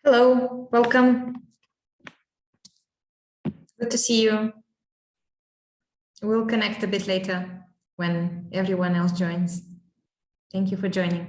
Hello, welcome. Good to see you. We'll connect a bit later when everyone else joins. Thank you for joining.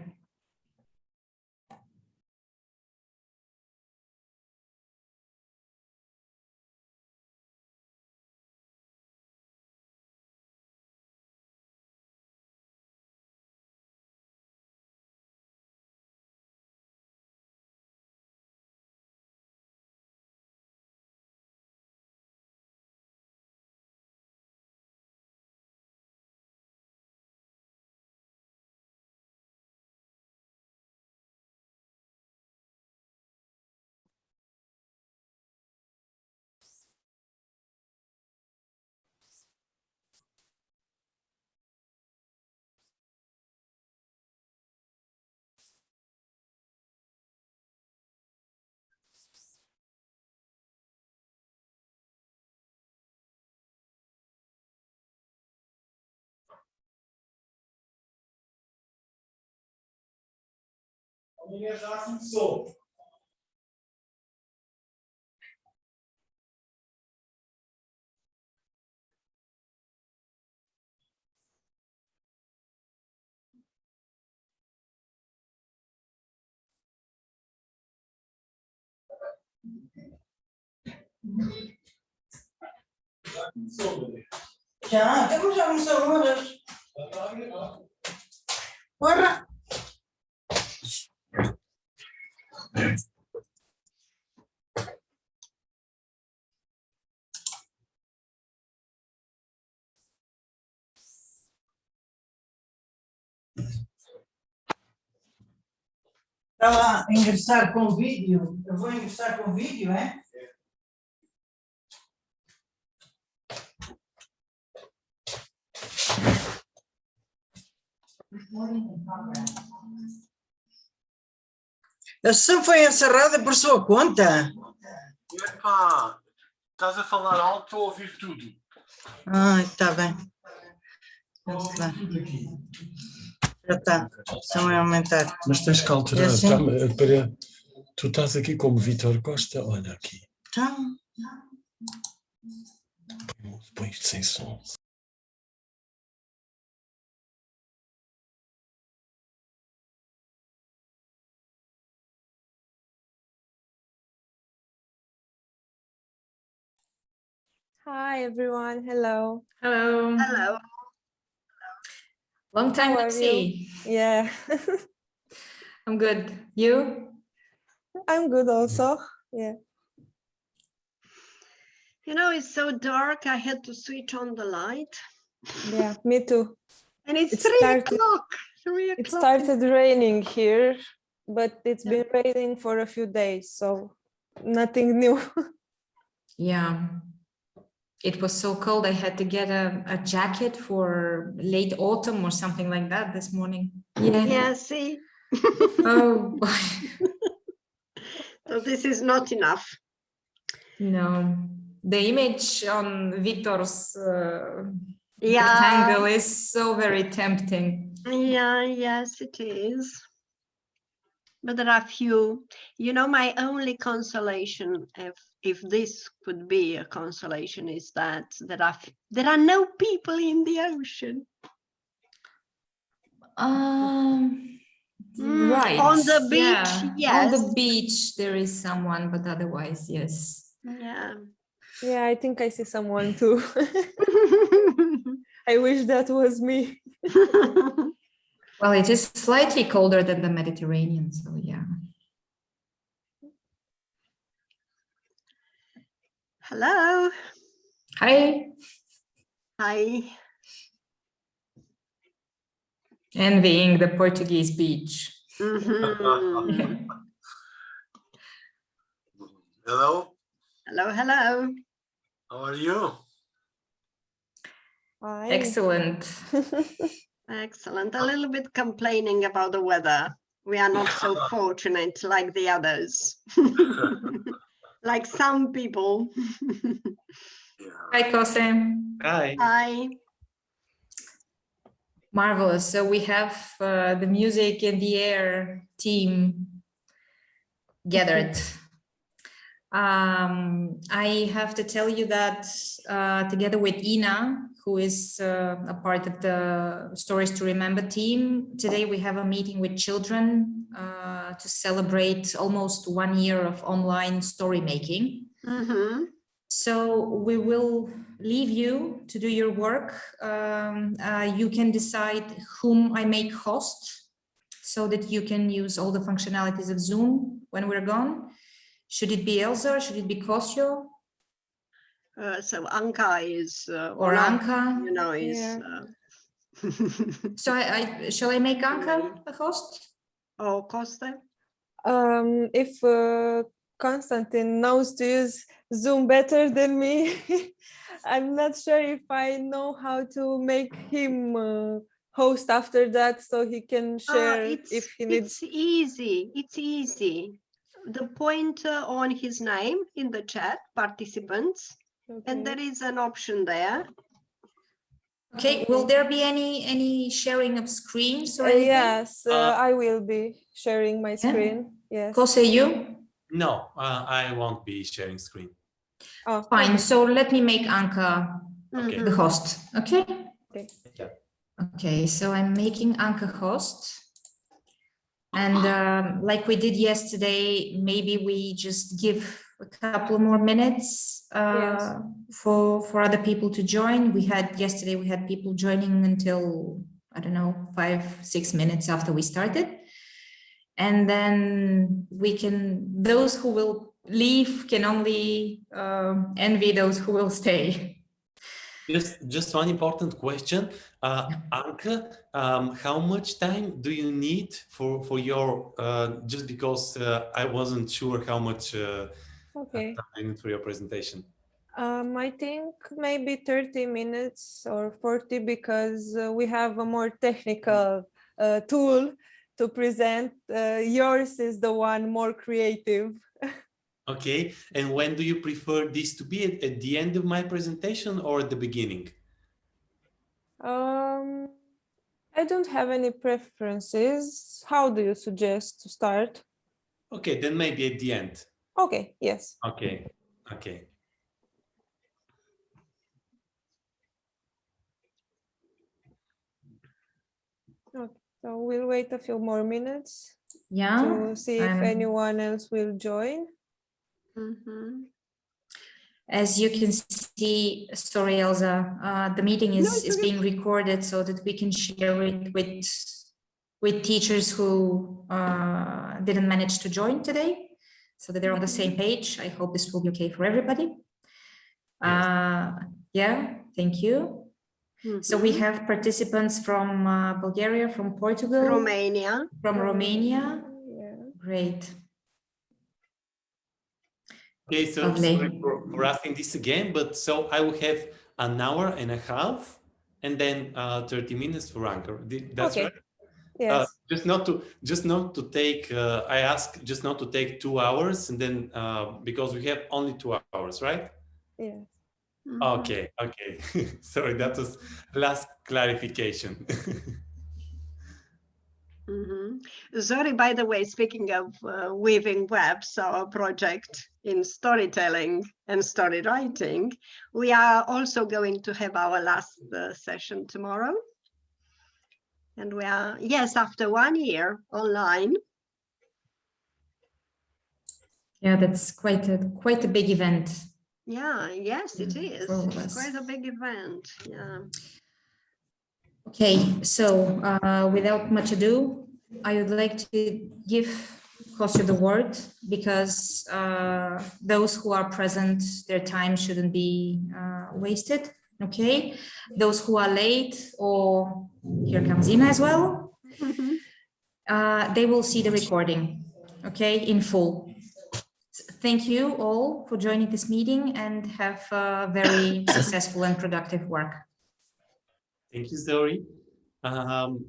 Já, temos já muitas horas. Ora. Está lá a ingressar com vídeo. Eu vou ingressar com vídeo, é? A sessão foi encerrada por sua conta. Epá, estás a falar alto, estou a ouvir tudo. Está bem. Já está. Só é aumentar. Mas tens que alterar. Assim? Tu estás aqui como Vítor Costa, olha aqui. Então. Põe isto sem som. Hi everyone, hello. Hello. Hello. Long time How no are see. Yeah, I'm good. You? I'm good also. Yeah. You know, it's so dark, I had to switch on the light. Yeah, me too. And it's It 3 started- o'clock. 3 It o'clock. started raining here, but it's Yeah. been raining for a few days, so nothing new. Yeah. It was so cold. I had to get a jacket for late autumn or something like that this morning. Yeah. Yeah, see? Oh, So this is not enough. no. The image on Victor's Yeah. rectangle is so very tempting. Yeah, yes, it is. But there are few. You know, my only consolation, if this could be a consolation, is that there are no people in the ocean. Right. On the beach, On the yes. beach, there is someone, but otherwise, yes. Yeah. Yeah, I think I see someone too. I wish that was me. Well, it is slightly colder than the Mediterranean, so yeah. Hello. Hi. Hi. Envying the Portuguese beach. Mhm. Hello, Hello, hello. how are you? Hi. Excellent. Excellent. A little bit complaining about the weather. We are not so fortunate like the others. Like some people. Hi, Kose. Hi. Hi. Marvelous. So we have the Music in the Air team gathered. I have to tell you that together with Ina, who is a part of the Stories to Remember team, today we have a meeting with children to celebrate almost 1 year of online story making. Mm-hmm. So we will leave you to do your work. You can decide whom I make host so that you can use all the functionalities of Zoom when we're gone. Should it be Elsa? Should it be Kosio? So Anka is Or Anka? you know, is Yeah. So shall I make Anka a host? or Costa. If Konstantin knows to use Zoom better than me, I'm not sure if I know how to make him host after that, so he can share if he needs. It's easy. It's easy. The pointer on his name in the chat, participants, and there is an option there. Okay, will there be any sharing of screens or anything? Yes, I will be sharing my screen. Yes. Kose, you? No, I won't be sharing screen. Oh, Fine, okay. so let me make Anka Okay. the host, okay? Okay. Yeah. Okay, so I'm making Anka host. And like we did yesterday, maybe we just give a couple more minutes Yes. for other people to join. Yesterday we had people joining until, I don't know, 5-6 minutes after we started. And then those who will leave can only envy those who will stay. Just one important question, Anka. How much time do you need for your? Just because I wasn't sure how much Okay. time I need for your presentation. I think maybe 30 minutes or 40 because we have a more technical tool to present. Yours is the one more creative. Okay, and when do you prefer this to be at the end of my presentation or at the beginning? I don't have any preferences. How do you suggest to start? Okay, then maybe at the end. Okay, yes. Okay, okay. Okay. So we'll wait a few more minutes Yeah. to see if anyone else will join. Mm-hmm. As you can see, sorry, Elsa, the meeting is being recorded so that we can share it with teachers who didn't manage to join today, so that they're on the same page. I hope this will be okay for everybody. Yes. Yeah, thank you. So we have participants from Bulgaria, from Portugal, Romania. from Romania. Yeah. Great. Okay, so Lovely. sorry for asking this again, but so I will have an hour and a half and then 30 minutes for Anchor. That's Okay. right? Yes. Just not to take, I ask just not to take 2 hours and then, because we have only 2 hours, right? Yes. Okay, okay. Sorry, that was last clarification. Sorry, by the way, speaking of weaving webs, our project in storytelling and story writing, we are also going to have our last session tomorrow. And we are, yes, after 1 year online. Yeah, that's quite a big event. Yeah, yes, it is. For all of It's us. quite a big event. Yeah. Okay, so without much ado, I would like to give Kostya the word because those who are present, their time shouldn't be wasted. Okay, those who are late, or here comes Ina as well, they will see the recording, okay, in full. Thank you all for joining this meeting and have a very successful and productive work. Thank you, Zoe.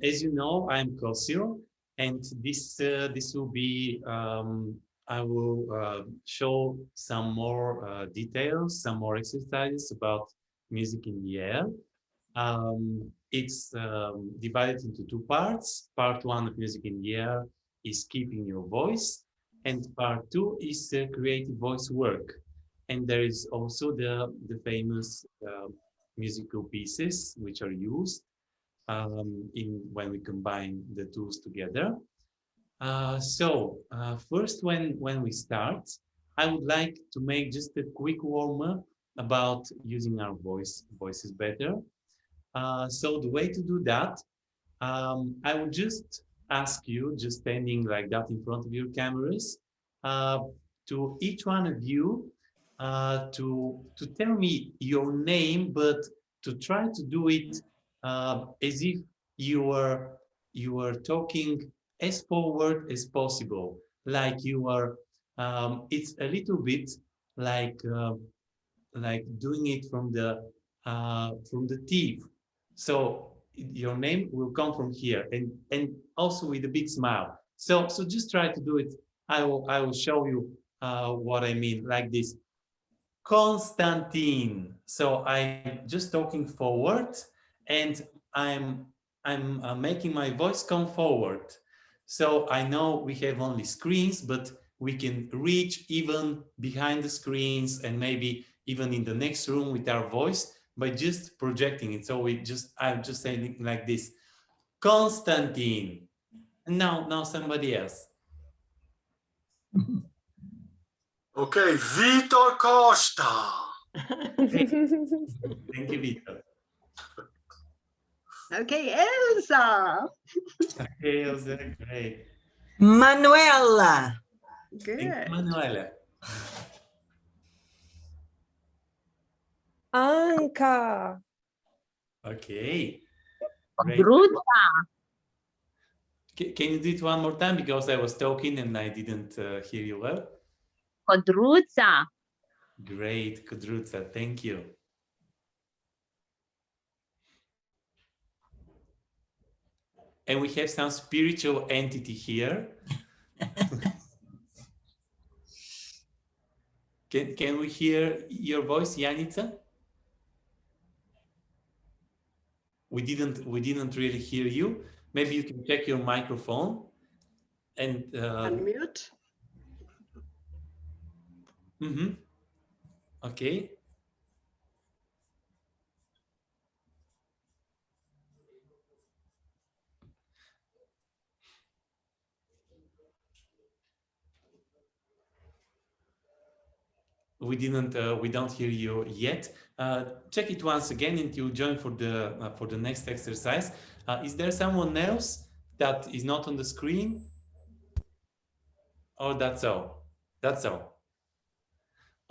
As you know, I'm Kosio, and this will be, I will show some more details, some more exercises about music in the air. It's divided into 2 parts. Part 1 of music in the air is keeping your voice, And part 2 is creative voice work. And there is also the famous musical pieces which are used when we combine the tools together. First, when we start, I would like to make just a quick warm-up about using our voices better. So the way to do that, I would just ask you, just standing like that in front of your cameras, to each one of you to tell me your name, but to try to do it as if you are talking as forward as possible, like you are. It's a little bit like doing it from the teeth. So your name will come from here, and also with a big smile. So just try to do it. I will show you what I mean, like this. Konstantin. So I'm just talking forward, and I'm making my voice come forward. So I know we have only screens, but we can reach even behind the screens and maybe even in the next room with our voice by just projecting it. So I'm just saying like this, Konstantin. Now somebody else. Okay, Vitor Costa. Thank you, Victor. Okay, Elsa. Okay, Elsa, great. Manuela. Thank you, Good. Manuela. Anka. Okay. Great. Can you do it one more time, because I was talking and I didn't hear you well? Kodruca. Great, Kudruca, thank you. And we have some spiritual entity here. Can we hear your voice, Janica? We didn't really hear you. Maybe you can check your microphone and Unmute. Okay. We don't hear you yet. Check it once again and you join for the next exercise. Is there someone else that is not on the screen? Or that's all? That's all.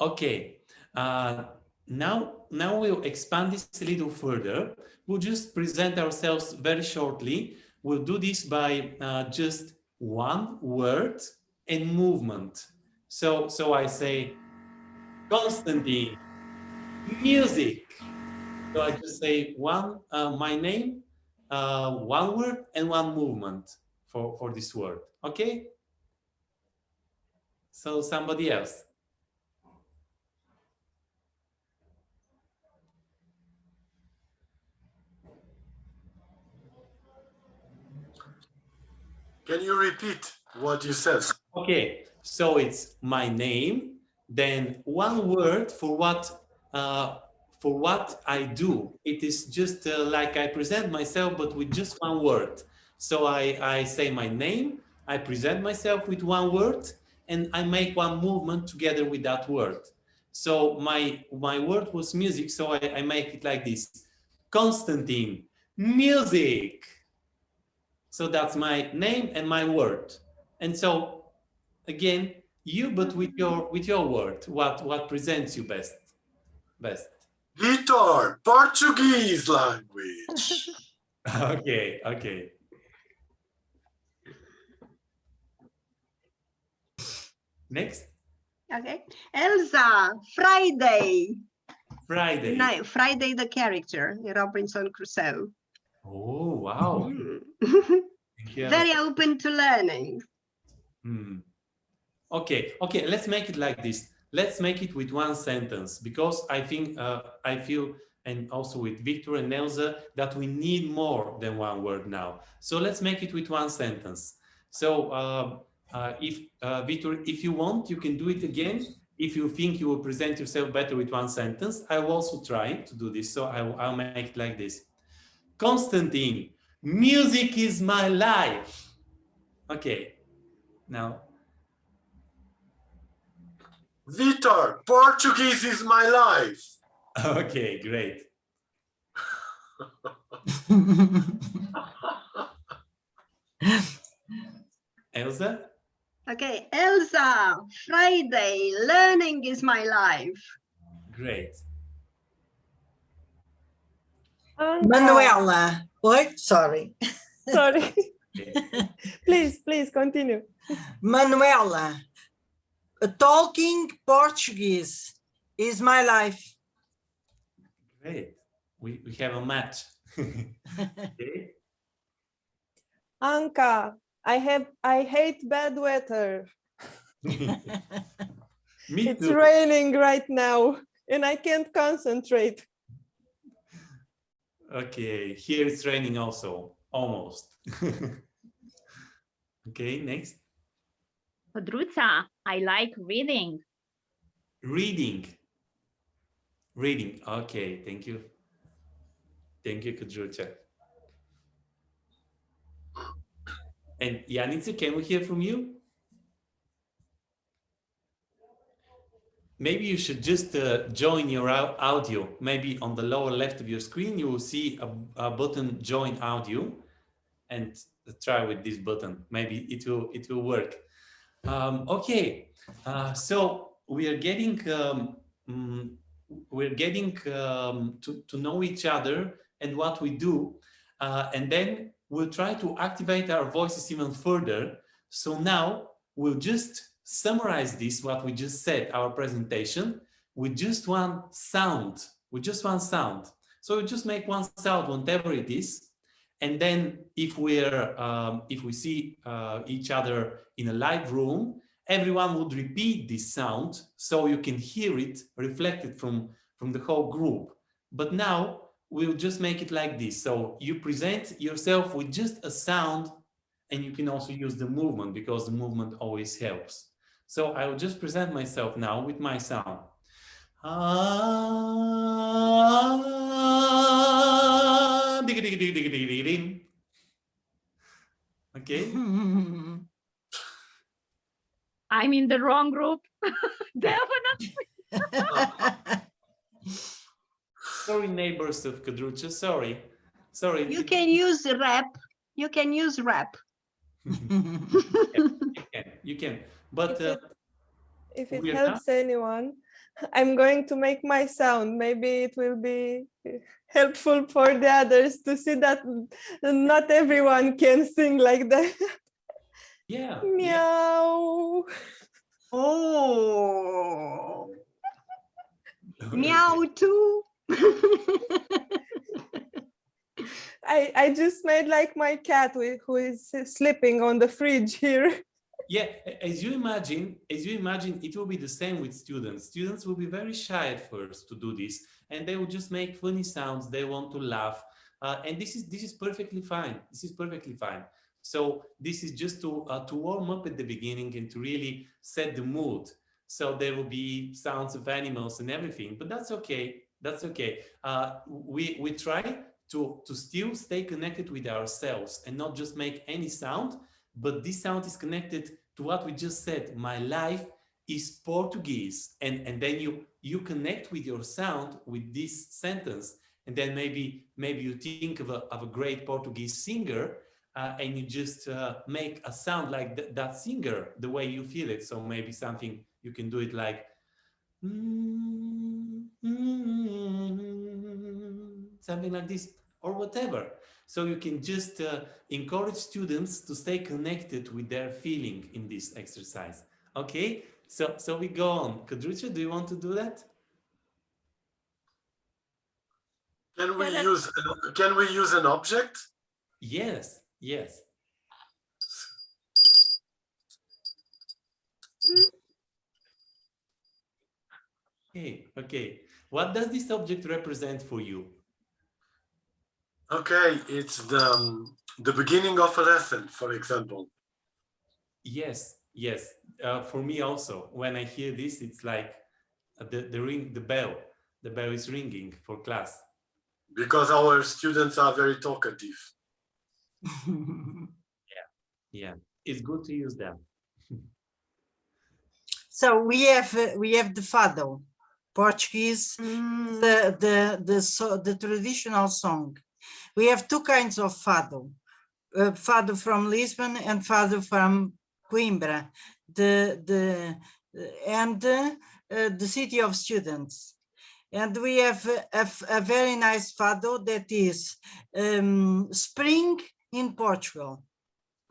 Okay. Now we'll expand this a little further. We'll just present ourselves very shortly. We'll do this by just one word and movement. So I say, Konstantin, music. So I just say my name, one word and one movement for this word. Okay? So somebody else. Can you repeat what you said? Okay, so it's my name, then one word for what I do. It is just like I present myself, but with just one word. So I say my name, I present myself with one word, and I make one movement together with that word. So my word was music, so I make it like this. Konstantin, music. So that's my name and my word. And so again, you, but with your word, what presents you best. Vitor, Portuguese language. Okay. Next. Okay. Elsa, Friday. Friday. No, Friday the character in Robinson Crusoe. Oh, wow. Thank you. Very open to learning. Okay, let's make it like this. Let's make it with one sentence, because I think, I feel, and also with Victor and Elsa, that we need more than one word now. So let's make it with one sentence. So Vitor, if you want, you can do it again. If you think you will present yourself better with one sentence, I will also try to do this. So I'll make it like this. Constantine, music is my life. Okay, now. Vitor, Portuguese is my life. Okay, great. Elsa? Okay, Elsa, Friday, learning is my life. Great. Manuela. Oi, sorry. Sorry. Okay. Please continue. Manuela, talking Portuguese is my life. Great. We have a match. Okay. Anka, I hate bad weather. Me It's too. raining right now and I can't concentrate. Okay, here it's raining also, almost. Okay, next. Codruța, I like reading. Reading. Reading. Okay, thank you. Thank you, Codruța. And Janica, can we hear from you? Maybe you should just join your audio. Maybe on the lower left of your screen, you will see a button, join audio, and try with this button. Maybe it will work. Okay, so we are getting to know each other and what we do, and then we'll try to activate our voices even further. So now we'll just summarize this, what we just said, our presentation, with just one sound, So we just make one sound, whatever it is. And then if we see each other in a live room, everyone would repeat this sound so you can hear it reflected from the whole group. But now we'll just make it like this. So you present yourself with just a sound, and you can also use the movement because the movement always helps. So I will just present myself now with my sound. Okay. I'm in the wrong group. Definitely. Sorry, neighbors of Codruța. Sorry. You can use rap. You can use rap. You can. But if it helps anyone, I'm going to make my sound. Maybe it will be helpful for the others to see that not everyone can sing like that. yeah. Meow. Oh, Okay. meow too. I just made like my cat who is sleeping on the fridge here. Yeah, as you imagine, it will be the same with students. Students will be very shy at first to do this, and they will just make funny sounds. They want to laugh, and this is perfectly fine. This is perfectly fine. So this is just to warm up at the beginning and to really set the mood. So there will be sounds of animals and everything, but that's okay. That's okay. We try to still stay connected with ourselves and not just make any sound. But this sound is connected to what we just said. My life is Portuguese. And then you connect with your sound with this sentence. And then maybe you think of a great Portuguese singer and you just make a sound like that singer, the way you feel it. So maybe something, you can do it like, something like this or whatever. So you can just encourage students to stay connected with their feeling in this exercise. Okay, so we go on. Codruța, do you want to do that? Can we use an object? Yes, yes. Okay. What does this object represent for you? Okay, it's the beginning of a lesson, for example. Yes, Yes, for me also. When I hear this, it's like the bell is ringing for class. Because our students are very talkative. Yeah, it's good to use them. So we have the fado, Portuguese, the traditional song. We have two kinds of fado, fado from Lisbon and fado from Coimbra, the city of students. And we have a very nice fado that is Spring in Portugal,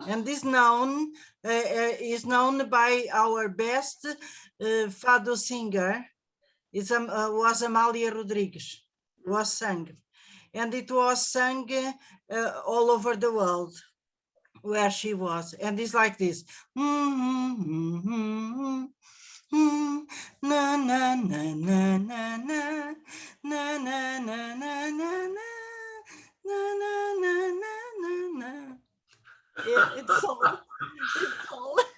and is known by our best fado singer. Was Amália Rodrigues, was sung, and it was sung all over the world where she was, and it's like this. Na na na na na na na na na na na na. It's all.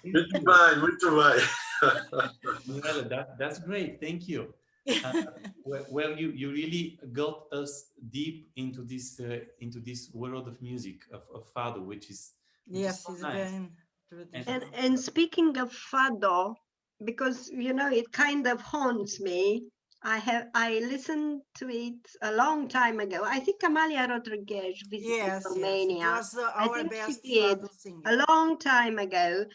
Muito bem, muito bem. Manuela, that's great. Thank you. Well, you really got us deep into this world of music of fado, which is Yes, so it's nice. very traditional. And speaking of fado, because it kind of haunts me. I listened to it a long time ago. I think Amalia Rodrigues visited Romania. Yes, it was I our think she best did fado singer. a long time ago,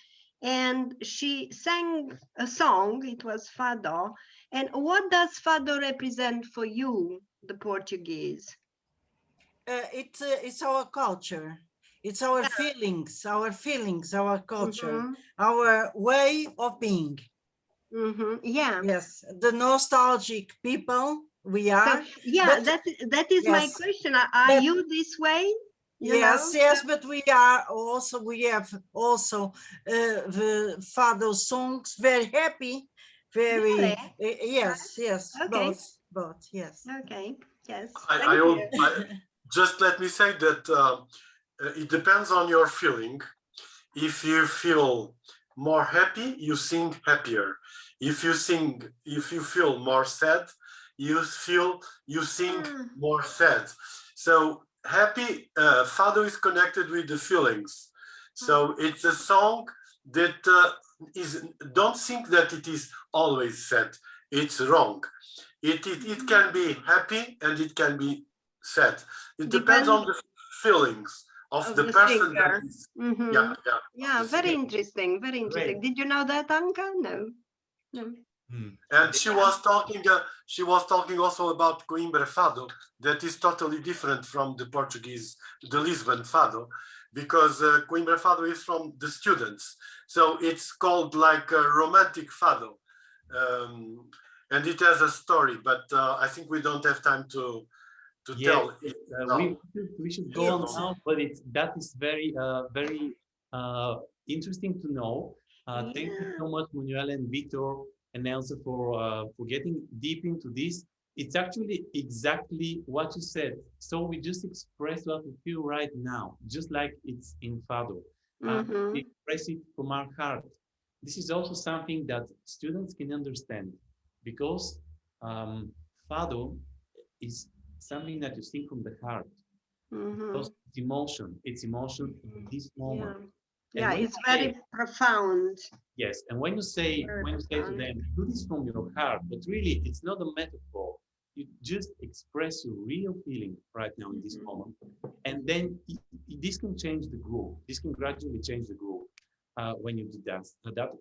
and she sang a song. It was fado. And what does fado represent for you, the Portuguese? It's our culture. It's our feelings, our culture, our way of being. Yeah. Yes, the nostalgic people we are. So, yeah, but, that is my yes, question. Are you this way? Yes, but we have also the fado songs, very happy, very, really? yes, Okay. both, yes. Okay, yes. Just let me say that it depends on your feeling. If you feel more happy, you sing happier. If you feel more sad, you sing more sad. So happy fado is connected with the feelings. So it's a song that don't think that it is always sad. It's wrong. It can be happy and it can be sad. It depends on the feelings of the person that is. Yeah, very interesting, very interesting. Great. Did you know that, Anka? No. And she was talking also about Coimbra Fado, that is totally different from the Portuguese, the Lisbon Fado, because Coimbra Fado is from the students. So it's called like a romantic Fado. And it has a story, but I think we don't have time to tell it now. We should go on now, but that is very interesting to know. Thank you so much, Manuela and Victor and Elsa, for getting deep into this. It's actually exactly what you said. So we just express what we feel right now, just like it's in Fado. We express it from our heart. This is also something that students can understand, because Fado is something that you sing from the heart. Because it's emotion in this moment. Yeah, it's very profound. Yes, and when you say to them, do this from your heart, but really it's not a metaphor. You just express your real feeling right now in this moment, and then this can change the groove. This can gradually change the groove when you do that.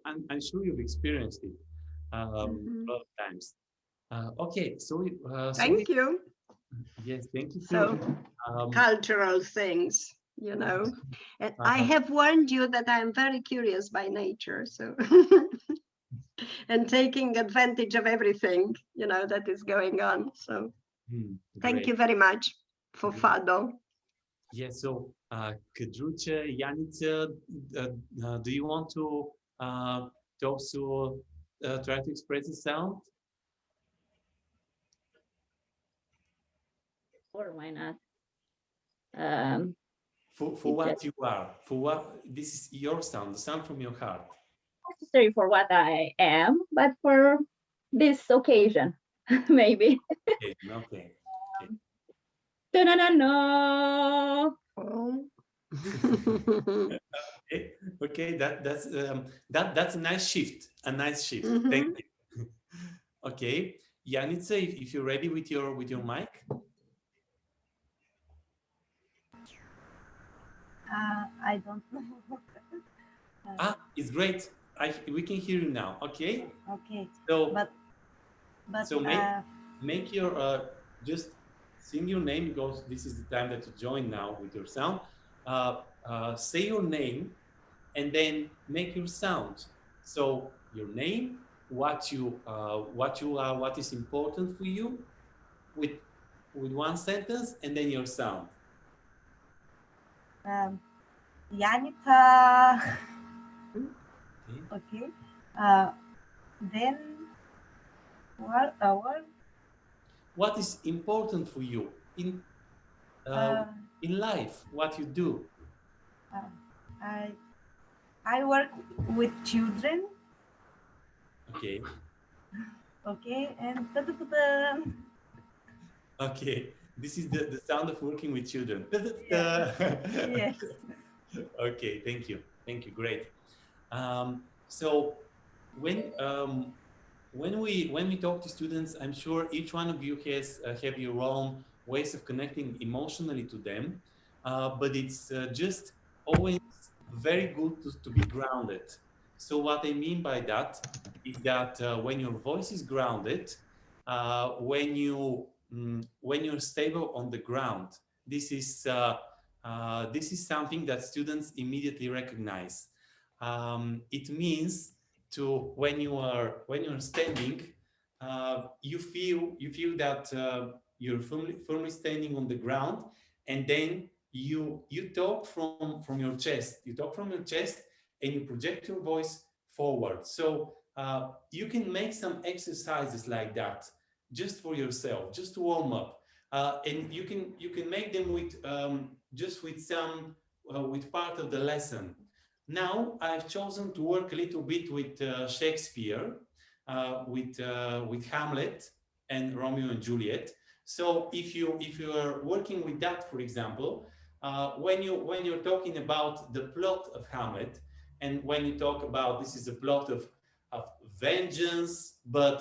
I'm sure you've experienced it a lot of times. Okay, so thank you. Yes, thank you. So cultural things, and I have warned you that I am very curious by nature, so and taking advantage of everything that is going on. So thank you very much for Fado. Yes, so Kadrucha, Janica, do you want to also try to express the sound? Or why not? For what you are, for what this is your sound, the sound from your heart. necessary for what I am, but for this occasion, maybe. Okay, okay. Ta-na-na-na. Okay, okay, that's a nice shift, a nice shift. Mhm. Thank you. Okay, Janica, if you're ready with your mic. I don't know. It's great. We can hear you now. Okay, Okay, so but so make your just sing your name because this is the time that you join now with your sound. Say your name and then make your sound. So your name, what you are, what is important for you, with one sentence, and then your sound. Yanica. Okay. Okay. Then what? What is important for you Uh, in life? What you do? I I work with children. Okay. Okay, and Okay. This is the sound of working with children. yes. Okay. Thank you. Thank you. Great. So when when we talk to students, I'm sure each one of you has have your own ways of connecting emotionally to them, but it's just always very good to be grounded. So what I mean by that is that when your voice is grounded, when you're stable on the ground, this is something that students immediately recognize. It means to when you're standing, you feel that you're firmly standing on the ground, and then you talk from your chest. You talk from your chest, and you project your voice forward. So you can make some exercises like that just for yourself, just to warm up, and you can make them with just with some with part of the lesson. Now I've chosen to work a little bit with Shakespeare, with Hamlet and Romeo and Juliet. So if you are working with that, for example, when you're talking about the plot of Hamlet, and when you talk about this is a plot of vengeance, but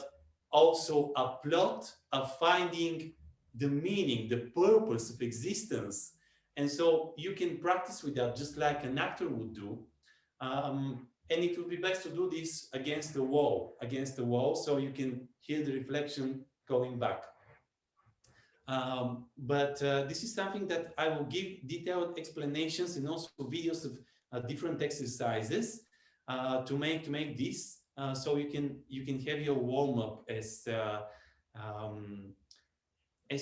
also a plot of finding the meaning, the purpose of existence. And so you can practice with that just like an actor would do. And it would be best to do this against the wall, so you can hear the reflection going back. But this is something that I will give detailed explanations and also videos of different exercises to make this, so you can have your warm up as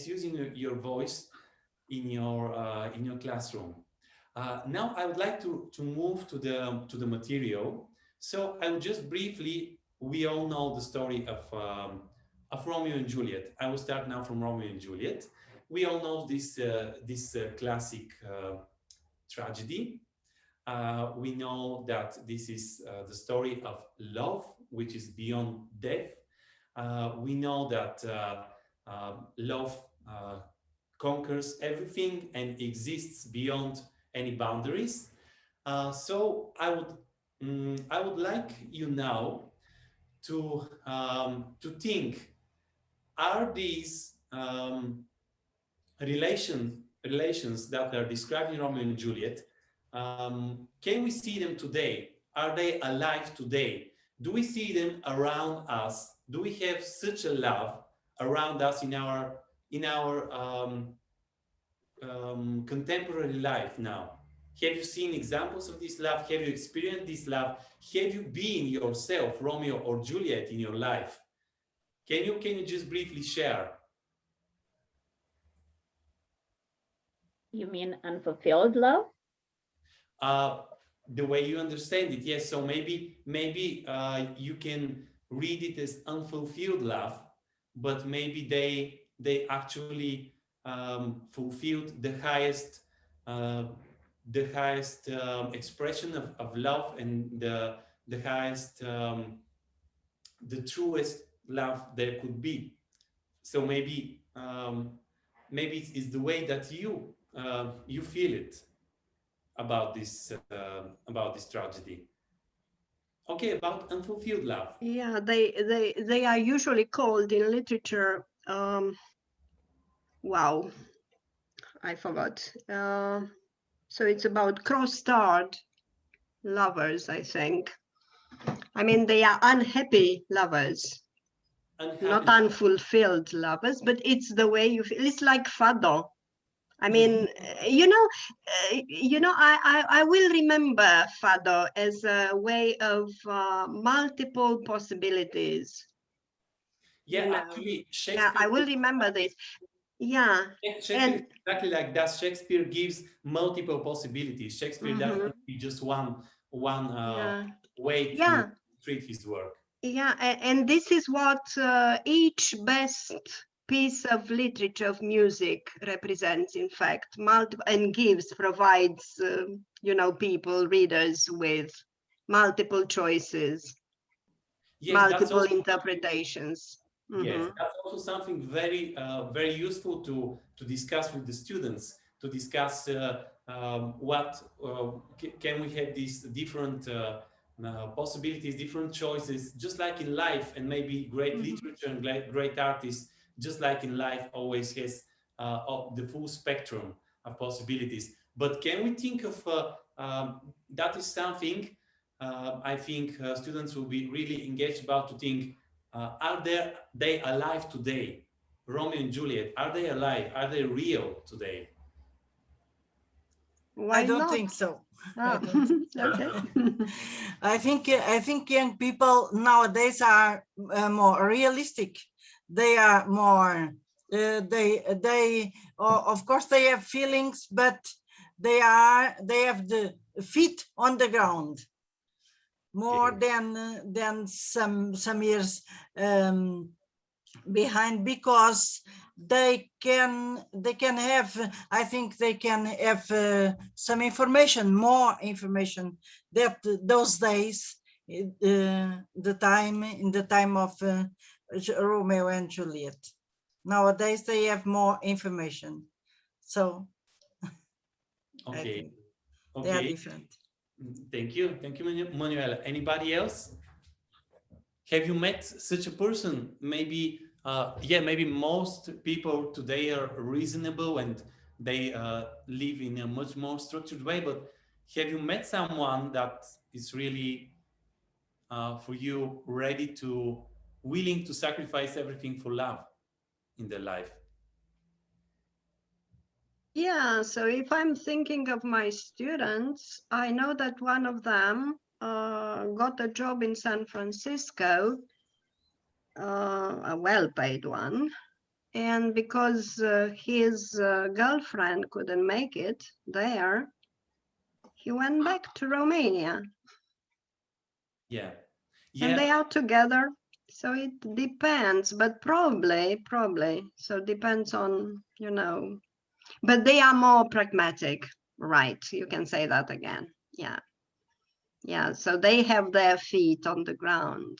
using your voice in your classroom. Now I would like to move to the material. So I will just briefly, we all know the story of Romeo and Juliet. I will start now from Romeo and Juliet. We all know this classic tragedy. We know that this is the story of love, which is beyond death. We know that love conquers everything and exists beyond any boundaries. So I would like you now to think: are these relations that are described in Romeo and Juliet? Can we see them today? Are they alive today? Do we see them around us? Do we have such a love around us in our contemporary life now? Have you seen examples of this love? Have you experienced this love? Have you been yourself Romeo or Juliet in your life? Can you just briefly share? You mean unfulfilled love? The way you understand it, yes. So maybe you can read it as unfulfilled love, but maybe they actually fulfilled the highest expression of love and the highest, the truest love there could be. So maybe maybe it's the way that you feel it about this tragedy. Okay, about unfulfilled love. Yeah, they are usually called in literature. Wow, I forgot. So it's about cross-starred lovers, I think. I mean, they are unhappy lovers, not unfulfilled lovers, but it's the way you feel. It's like fado. I mean, I will remember fado as a way of multiple possibilities. Yeah, actually, Shakespeare. Yeah, I will remember this. Yeah, Shakespeare is exactly like that. Shakespeare gives multiple possibilities. Shakespeare doesn't be just one way to treat his work. Yeah, and this is what each best piece of literature, of music represents, in fact, and provides, people, readers with multiple choices, multiple interpretations. Yes, that's also something very very useful to discuss with the students, to discuss what can we have these different possibilities, different choices, just like in life, and maybe great literature and great artists, just like in life, always has the full spectrum of possibilities. But can we think of that is something I think students will be really engaged about, to think. Are they alive today? Romeo and Juliet, are they alive? Are they real today? Why I don't not? think so. Okay. I think young people nowadays are more realistic. They are more. They of course they have feelings, but they have the feet on the ground more than some years behind, because they can have, I think they can have some information, more information, that those days, in the time of Romeo and Juliet. Nowadays they have more information, so okay, they are different. Thank you, Manuela. Anybody else? Have you met such a person? Maybe, maybe most people today are reasonable and they live in a much more structured way, but have you met someone that is really, for you, willing to sacrifice everything for love in their life? Yeah, so if I'm thinking of my students, I know that one of them got a job in San Francisco, a well-paid one, and because his girlfriend couldn't make it there, he went back to Romania. Yeah. And they are together, so it depends, but probably, so depends on, but they are more pragmatic, right? You can say that again. Yeah, so they have their feet on the ground.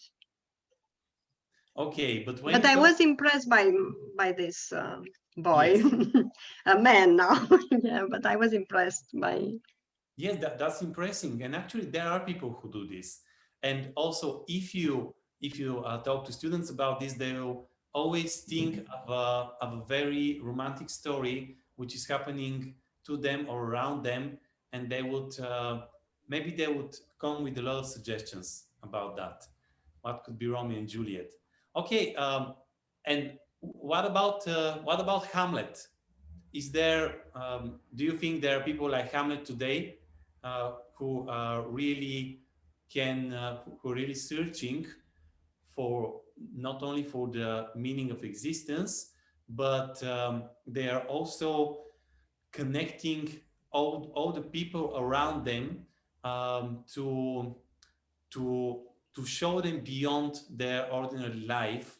Okay, but I was impressed by this boy, a man now. Yeah, but I was impressed by. Yes, that's impressive, and actually there are people who do this. And also, if you talk to students about this, they will always think of a very romantic story which is happening to them or around them, and they would maybe they would come with a lot of suggestions about that. What could be Romeo and Juliet? Okay, and what about Hamlet? Is there? Do you think there are people like Hamlet today who really who are really searching for not only for the meaning of existence, but they are also connecting all the people around them to show them beyond their ordinary life,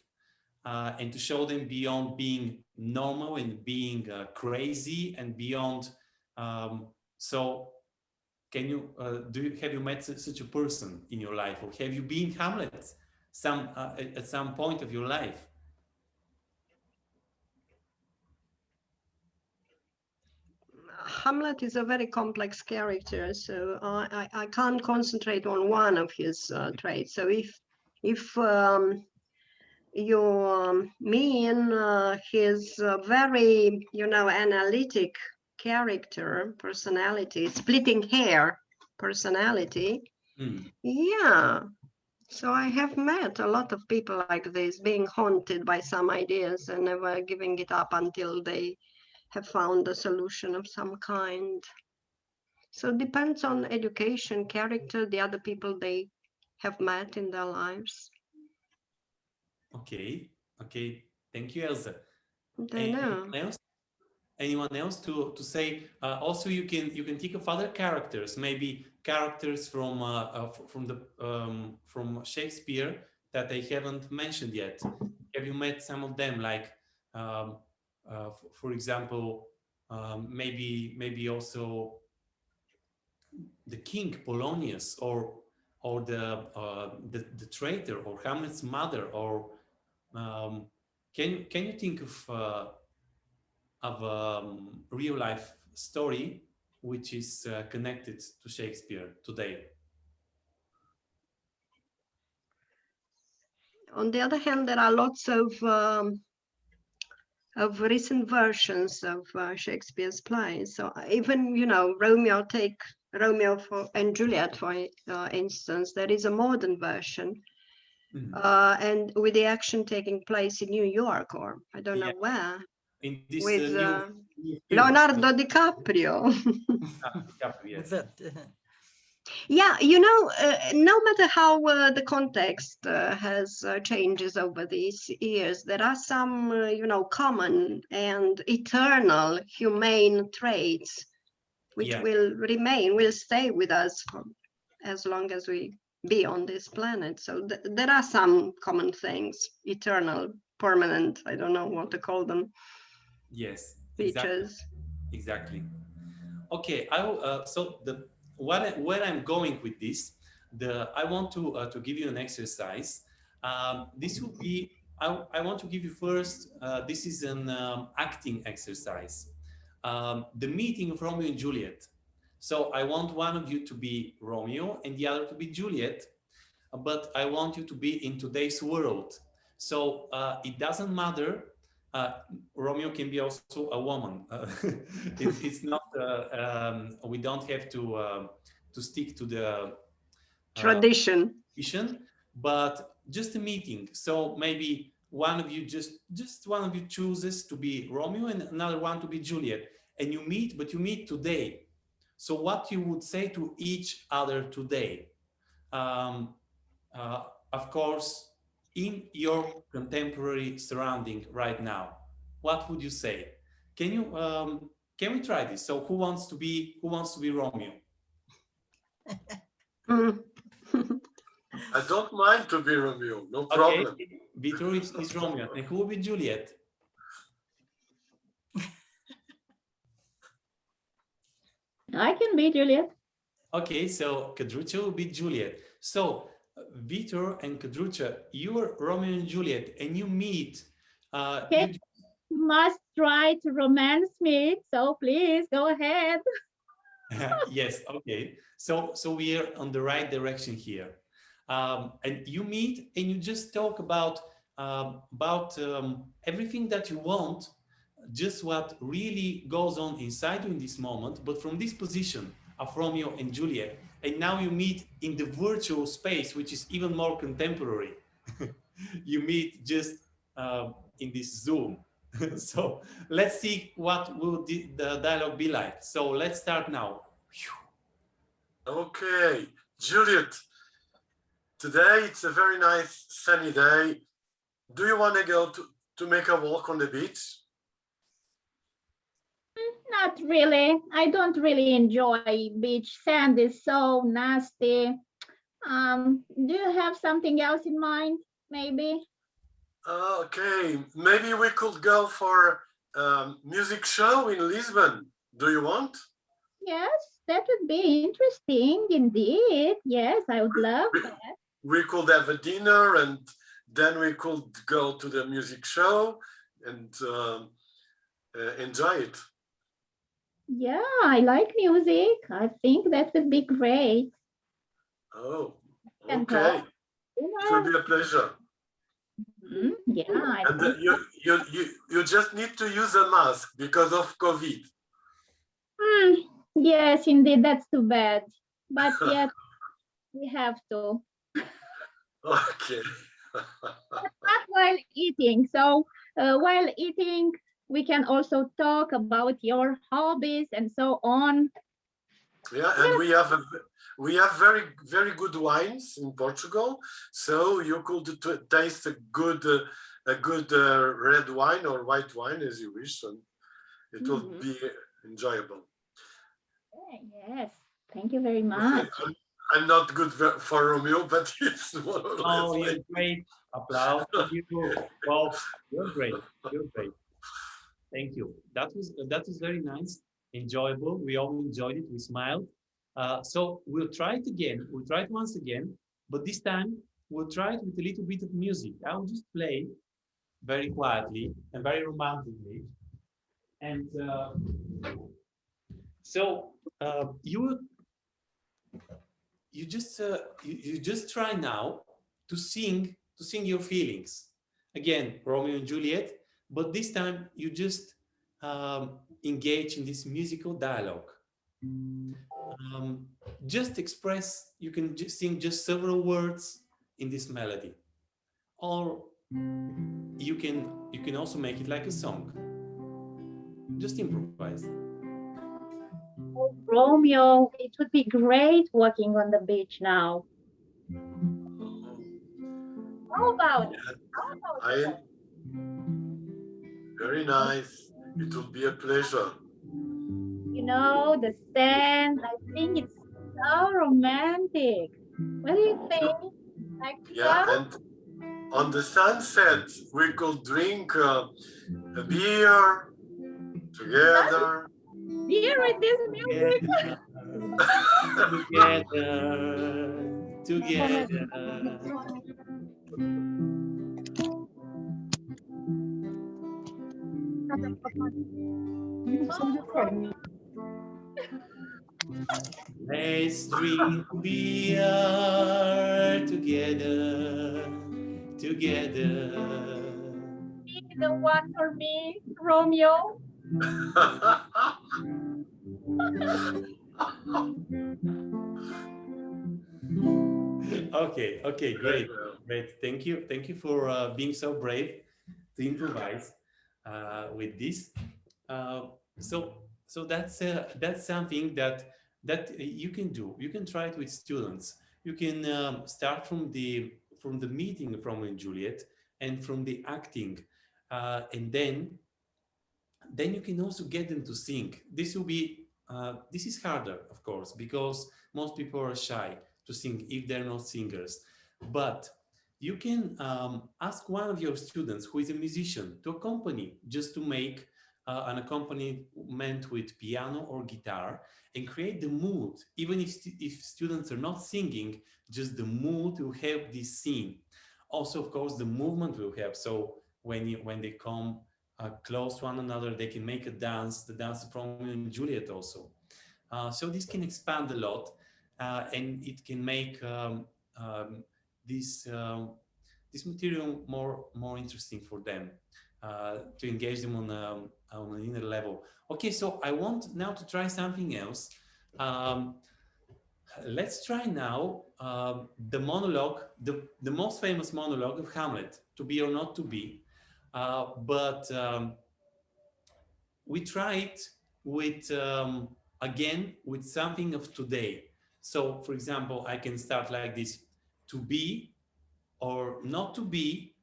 and to show them beyond being normal and being crazy and beyond. So Can you have you met such a person in your life, or have you been Hamlet at some point of your life? Hamlet is a very complex character, so I can't concentrate on one of his traits. So if you mean his very, analytic character, personality, splitting hair personality, yeah. So I have met a lot of people like this, being haunted by some ideas and never giving it up until they have found a solution of some kind. So it depends on education, character, the other people they have met in their lives. Okay, okay. Thank you, Elsa. They know. Anyone else to say? Also, you can think of other characters, maybe characters from Shakespeare that I haven't mentioned yet. Have you met some of them? Like, for example, maybe also the king Polonius, or the traitor, or Hamlet's mother, or can you think of real life story which is connected to Shakespeare today? On the other hand, there are lots of recent versions of Shakespeare's plays. So even, take Romeo and Juliet, for instance, there is a modern version. And with the action taking place in New York, or I don't know where, in this with new Leonardo DiCaprio. Yes. Yeah, no matter how the context has changes over these years, there are some, common and eternal humane traits which will stay with us for as long as we be on this planet. So there are some common things, eternal, permanent, I don't know what to call them. Yes, features. Exactly. Okay, I will, so where I'm going with this, I want to give you an exercise. This will be, I want to give you first, this is an acting exercise. The meeting of Romeo and Juliet. So I want one of you to be Romeo and the other to be Juliet, but I want you to be in today's world. So it doesn't matter. Romeo can be also a woman. It's not. We don't have to stick to the tradition. But just a meeting. So maybe one of you just one of you chooses to be Romeo and another one to be Juliet, and you meet, but you meet today. So what you would say to each other today? Of course, in your contemporary surrounding right now, what would you say? Can we try this? So who wants to be Romeo? I don't mind to be Romeo, no problem. Okay, Vitor is Romeo, and who will be Juliet? I can be Juliet. Okay, so Kadrucha will be Juliet. So Vitor and Kadrucha, you are Romeo and Juliet, and you meet. You must try to romance me, so please go ahead. Yes, okay. So we are on the right direction here. And you meet and you just talk about everything that you want, just what really goes on inside you in this moment, but from this position of Romeo and Juliet. And now you meet in the virtual space, which is even more contemporary. You meet just in this Zoom. So let's see what will the dialogue be like. So let's start now. Okay, Juliet, today it's a very nice sunny day. Do you want to go to make a walk on the beach? Not really. I don't really enjoy beach. Sand is so nasty. Do you have something else in mind, maybe? Okay, maybe we could go for music show in Lisbon. Do you want? Yes, that would be interesting indeed. Yes, I would love that. We could have a dinner and then we could go to the music show and enjoy it. Yeah, I like music. I think that would be great. Oh, And okay. talk. It will be a pleasure. Yeah, I And think you just need to use a mask because of COVID. yes, indeed, that's too bad. But yet we have to. Okay. Not while eating. So while eating, we can also talk about your hobbies and so on. Yeah, and we have very good wines in Portugal, so you could taste a good red wine or white wine as you wish, and it will be enjoyable. Yes, thank you very Okay, much. I'm not good for Romeo, but it's more or less. Oh, you're great. Applause for you. Well, you're great. You're great. Thank you. That was very nice, enjoyable. We all enjoyed it. We smiled. So we'll try it again. We'll try it once again, but this time we'll try it with a little bit of music. I will just play very quietly and very romantically. And so you just try now to sing your feelings. Again, Romeo and Juliet, but this time you just engage in this musical dialogue. Just express, you can just sing just several words in this melody. Or you can also make it like a song. Just improvise. Oh, Romeo, it would be great walking on the beach now. How about it? Very nice. It will be a pleasure. You know, the sand, I think it's so romantic. What do you think? Like to Yeah, go? and on the sunset, we could drink a beer together. Here with this music. Together. Let's drink beer together, together. Be the one for me, Romeo. Okay, great. Thank you for being so brave to improvise with this. Uh, so that's something that you can do. You can try it with students. You can start from the meeting from Juliet and from the acting, and then you can also get them to sing. This is harder, of course, because most people are shy to sing if they're not singers. But you can ask one of your students who is a musician to accompany, just to make an accompaniment with piano or guitar and create the mood. Even if students are not singing, just the mood will help this scene. Also, of course, the movement will help. So when they come close to one another, they can make a dance, the dance of Romeo and Juliet also. So this can expand a lot, and it can make this this material more interesting for them, to engage them on an inner level. Okay, so I want now to try something else. Let's try now the monologue, the most famous monologue of Hamlet, To Be or Not to Be. But we try it with again with something of today. So, for example, I can start like this: to be or not to be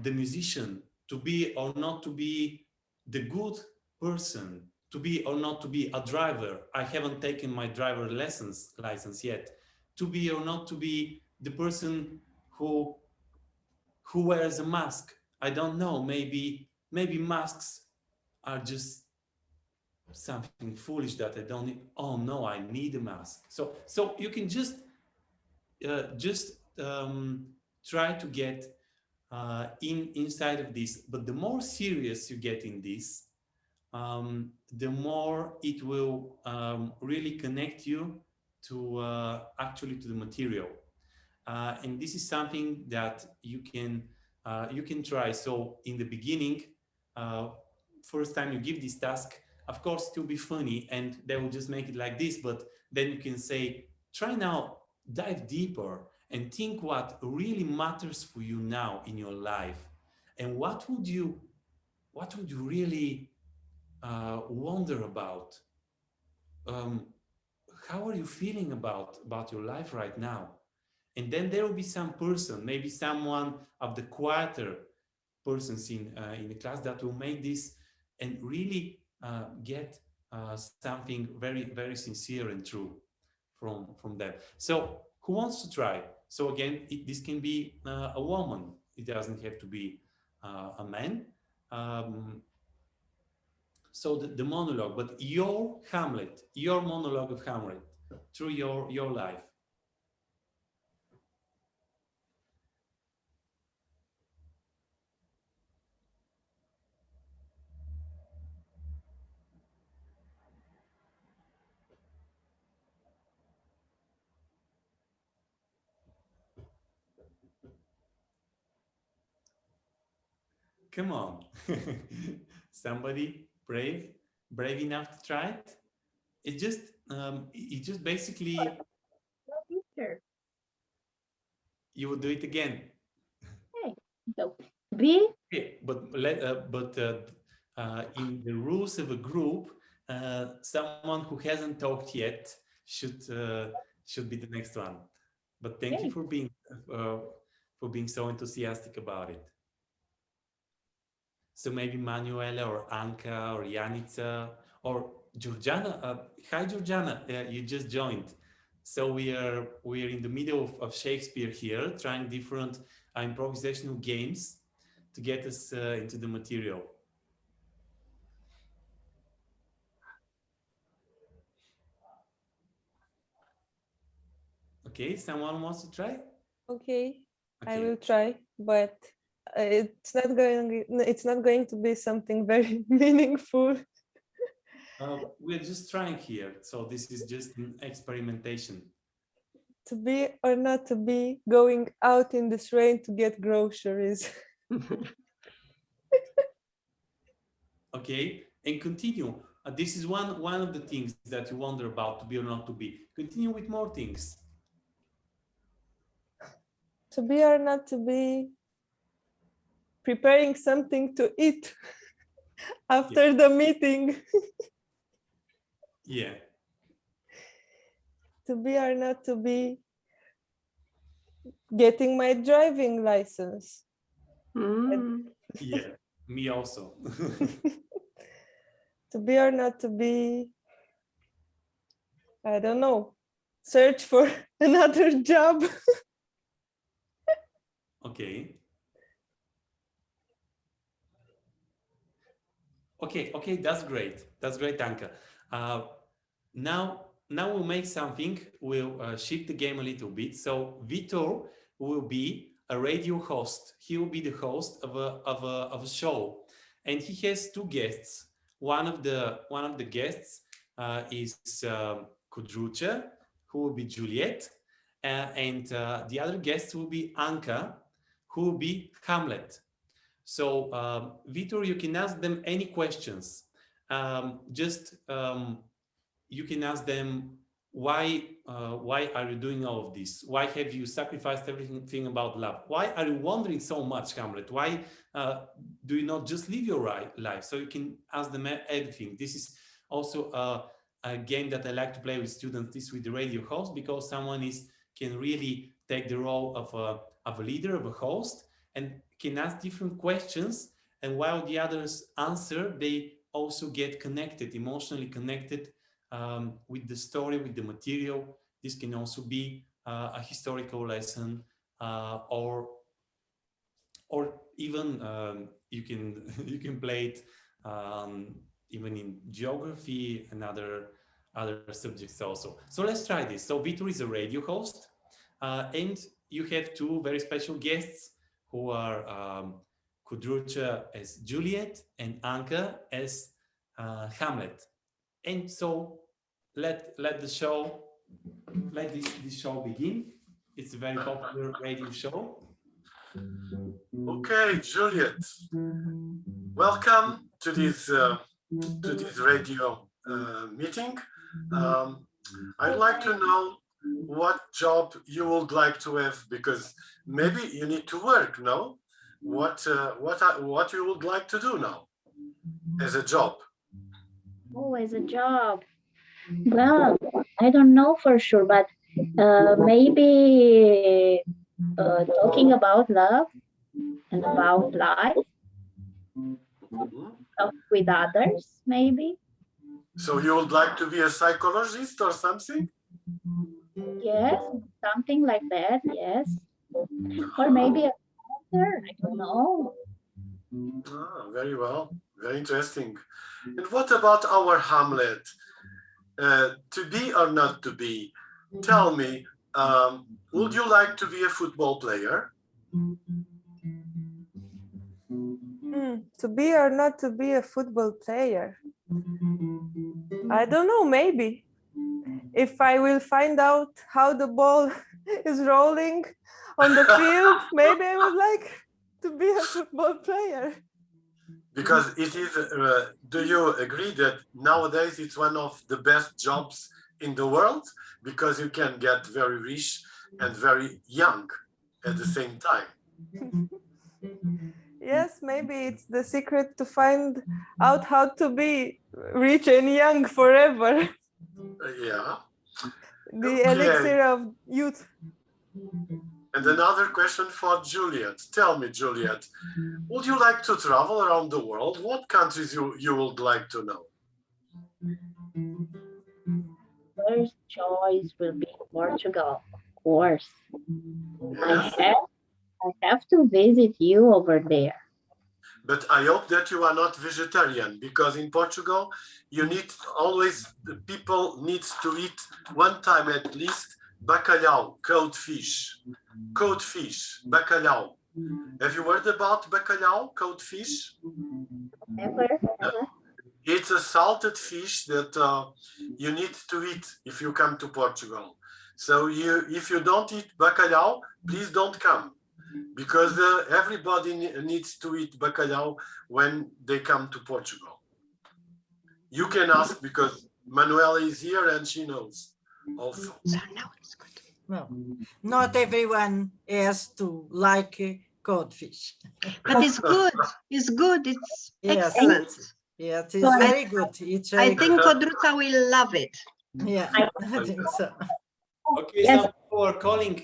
the musician, to be or not to be the good person, to be or not to be a driver. I haven't taken my driver license yet. To be or not to be the person who wears a mask. I don't know. Maybe masks are just something foolish that I don't need. Oh no, I need a mask. So you can just try to get inside of this. But the more serious you get in this, the more it will really connect you to actually to the material. And this is something that you can try. So in the beginning, first time you give this task, of course it will be funny and they will just make it like this, but then you can say, try now, dive deeper and think what really matters for you now in your life. And what would you really wonder about? How are you feeling about your life right now? And then there will be some person, maybe someone of the quieter persons in the class that will make this and really get something very, very sincere and true from them. So who wants to try? So again, this can be a woman. It doesn't have to be a man. So the monologue, but your Hamlet, your monologue of Hamlet through your life. Come on. Somebody brave enough to try it. It just basically Teacher. you will do it again. Hey, so be Okay, but in the rules of a group, someone who hasn't talked yet should be the next one. But thank you for being so enthusiastic about it. So maybe Manuela or Anka or Janica or Georgiana. Hi, Georgiana. You just joined. So we are in the middle of Shakespeare here, trying different improvisational games to get us into the material. Okay, someone wants to try? Okay, I Okay. will try, but it's not going to be something very meaningful. We're just trying here, so this is just an experimentation. To be or not to be going out in this rain to get groceries. Okay, and continue. This is one of the things that you wonder about, to be or not to be. Continue with more things. To be or not to be preparing something to eat after the meeting. Yeah. To be or not to be getting my driving license. Yeah, me also. To be or not to be, I don't know, search for another job. Okay. Okay, that's great. That's great, Anka. Now we'll make something. We'll shift the game a little bit. So Vitor will be a radio host. He will be the host of a show, and he has two guests. One of the guests is Kudrucha, who will be Juliet, and the other guest will be Anka, who will be Hamlet. So, Vitor, you can ask them any questions. You can ask them, why are you doing all of this? Why have you sacrificed everything about love? Why are you wondering so much, Hamlet? Why do you not just live your life? So you can ask them everything. This is also a game that I like to play with students, this with the radio host, because someone can really take the role of a leader, of a host, and can ask different questions, and while the others answer, they also get connected, emotionally connected with the story, with the material. This can also be a historical lesson, or even you can you can play it even in geography and other subjects also. So let's try this. So Vitor is a radio host, and you have two very special guests who are Kudrucha as Juliet and Anka as Hamlet. And so let this show begin. It's a very popular radio show. Okay, Juliet, welcome to this radio meeting. I'd like to know what job you would like to have, because maybe you need to work, no? What you would like to do now as a job? Oh, as a job. Well, I don't know for sure, but maybe talking about love and about life with others, maybe. So you would like to be a psychologist or something? Yes, something like that, yes. Or maybe a doctor, I don't know. Ah, very well, very interesting. And what about our Hamlet? To be or not to be? Tell me, would you like to be a football player? To be or not to be a football player? I don't know, maybe. If I will find out how the ball is rolling on the field, maybe I would like to be a football player. Because it is, do you agree that nowadays it's one of the best jobs in the world? Because you can get very rich and very young at the same time. Yes, maybe it's the secret to find out how to be rich and young forever. Yeah. The elixir of youth. And another question for Juliet. Tell me, Juliet, would you like to travel around the world? What countries you would like to know? First choice will be Portugal, of course. Yes. I have to visit you over there. But I hope that you are not vegetarian, because in Portugal, you need always, the people need to eat one time at least bacalhau, cold fish. Cold fish, bacalhau. Have you heard about bacalhau, cold fish? Never. It's a salted fish that you need to eat if you come to Portugal. So if you don't eat bacalhau, please don't come, because everybody needs to eat bacalhau when they come to Portugal. You can ask, because Manuela is here and she knows also. Well, not everyone has to like codfish. But it's good. It's good. It's Yes. excellent. Yes, it's very good. It's very I think good. Kodruta will love it. Yeah, I think so. Okay, Yes. some people are calling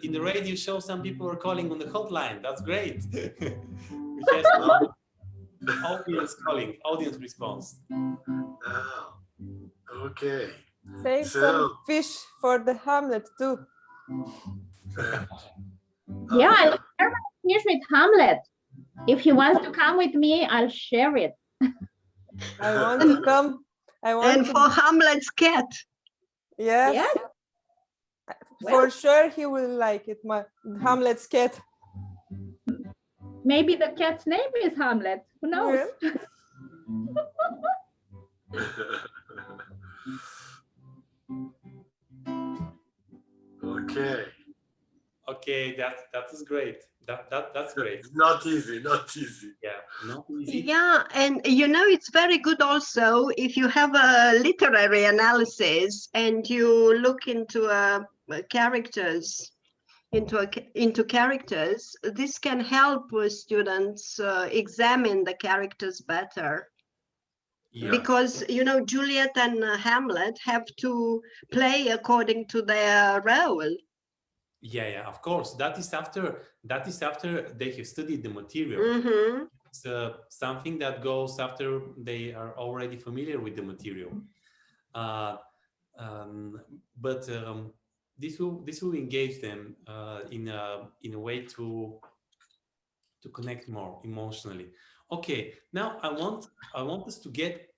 in the radio show. Some people are calling on the hotline. That's great. We have audience calling, audience response. Ah, okay. Save some fish for the Hamlet too. Yeah, I'll share my fish with Hamlet. If he wants to come with me, I'll share it. I want to come. And for Hamlet's cat. Yes. Yes. For sure he will like it, my Hamlet's cat. Maybe the cat's name is Hamlet. Who knows? Yeah. Okay. Okay, that is great. That's great. Not easy, not easy. Yeah, not easy. Yeah, and you know, it's very good also if you have a literary analysis and you look into characters, into characters. This can help students examine the characters better. Yeah. Because you know, Juliet and Hamlet have to play according to their role. Yeah, of course. That is after they have studied the material. Mm-hmm. It's something that goes after they are already familiar with the material. But this will engage them in a way to connect more emotionally. Okay, now I want us to get